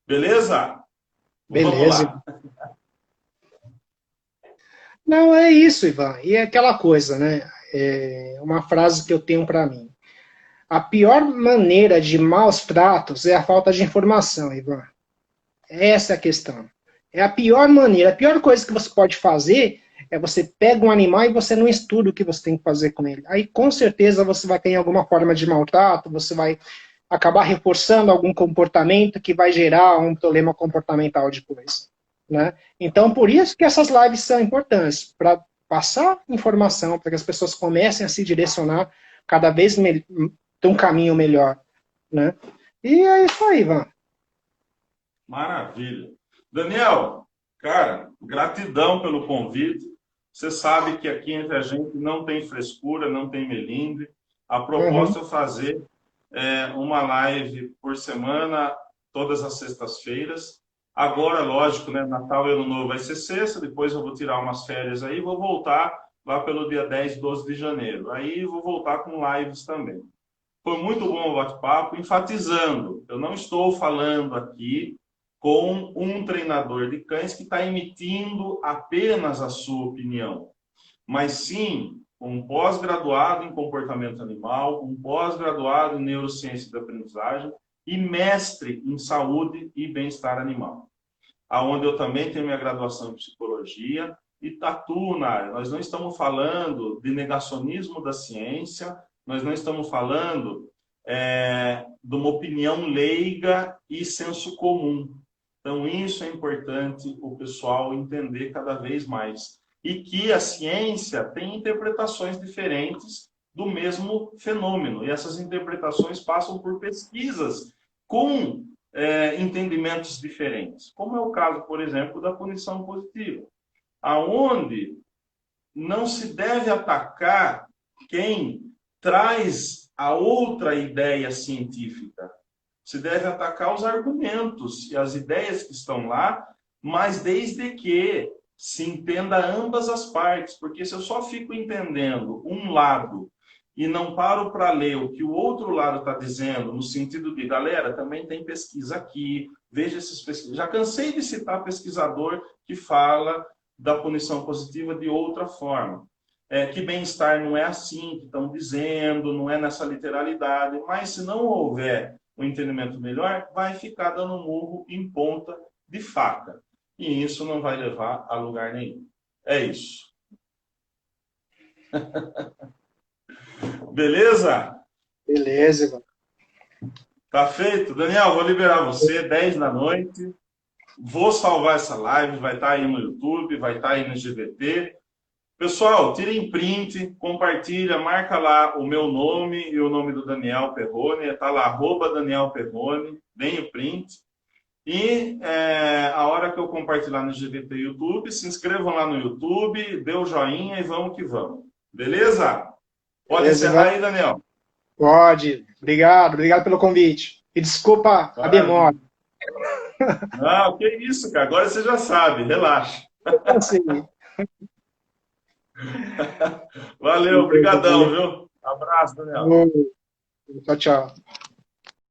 Beleza? Vamos Beleza. lá. Não, é isso, Ivan. E é aquela coisa, né? É uma frase que eu tenho para mim. A pior maneira de maus tratos é a falta de informação, Ivan. Essa é a questão. É a pior maneira, a pior coisa que você pode fazer é você pega um animal e você não estuda o que você tem que fazer com ele. Aí, com certeza, você vai ter alguma forma de maltrato, você vai acabar reforçando algum comportamento que vai gerar um problema comportamental depois, né? Então, por isso que essas lives são importantes, para passar informação, para que as pessoas comecem a se direcionar cada vez de um caminho melhor, né? E é isso aí, Ivan. Maravilha. Daniel, cara, gratidão pelo convite. Você sabe que aqui entre a gente não tem frescura, não tem melindre. A proposta Uhum. é fazer uma live por semana, todas as sextas-feiras. Agora, lógico, né, Natal e Ano Novo vai ser sexta, depois eu vou tirar umas férias aí, vou voltar lá pelo dia 10, 12 de janeiro. Aí vou voltar com lives também. Foi muito bom o bate-papo, enfatizando, eu não estou falando aqui com um treinador de cães que está emitindo apenas a sua opinião, mas sim um pós-graduado em comportamento animal, um pós-graduado em neurociência da aprendizagem e mestre em saúde e bem-estar animal, aonde eu também tenho minha graduação em psicologia e atuo na área. Nós não estamos falando de negacionismo da ciência, nós não estamos falando de uma opinião leiga e senso comum. Então, isso é importante o pessoal entender cada vez mais. E que a ciência tem interpretações diferentes do mesmo fenômeno. E essas interpretações passam por pesquisas com entendimentos diferentes. Como é o caso, por exemplo, da punição positiva, aonde não se deve atacar quem traz a outra ideia científica. Se deve atacar os argumentos e as ideias que estão lá, mas desde que se entenda ambas as partes, porque se eu só fico entendendo um lado e não paro para ler o que o outro lado está dizendo, no sentido de, galera, também tem pesquisa aqui, veja esses pesquisadores. Já cansei de citar pesquisador que fala da punição positiva de outra forma. Que bem-estar não é assim que estão dizendo, não é nessa literalidade, mas se não houver um entendimento melhor, vai ficar dando murro em ponta de faca. E isso não vai levar a lugar nenhum. É isso. Beleza? Beleza, Ivan. Tá feito? Daniel, vou liberar você, 10 da noite. Vou salvar essa live, vai estar aí no YouTube, vai estar aí no GVT. Pessoal, tirem print, compartilha, marca lá o meu nome e o nome do Daniel Perrone. Está lá, @Daniel Perrone, deem o print. E a hora que eu compartilhar no GVT YouTube, se inscrevam lá no YouTube, dê o joinha e vamos que vamos. Beleza? Pode encerrar aí, Daniel? Pode. Obrigado pelo convite. E desculpa a demora. Não, que isso, cara. Agora você já sabe. Relaxa. Sim. Valeu, obrigadão, viu? Abraço, Daniel. Tchau, tchau.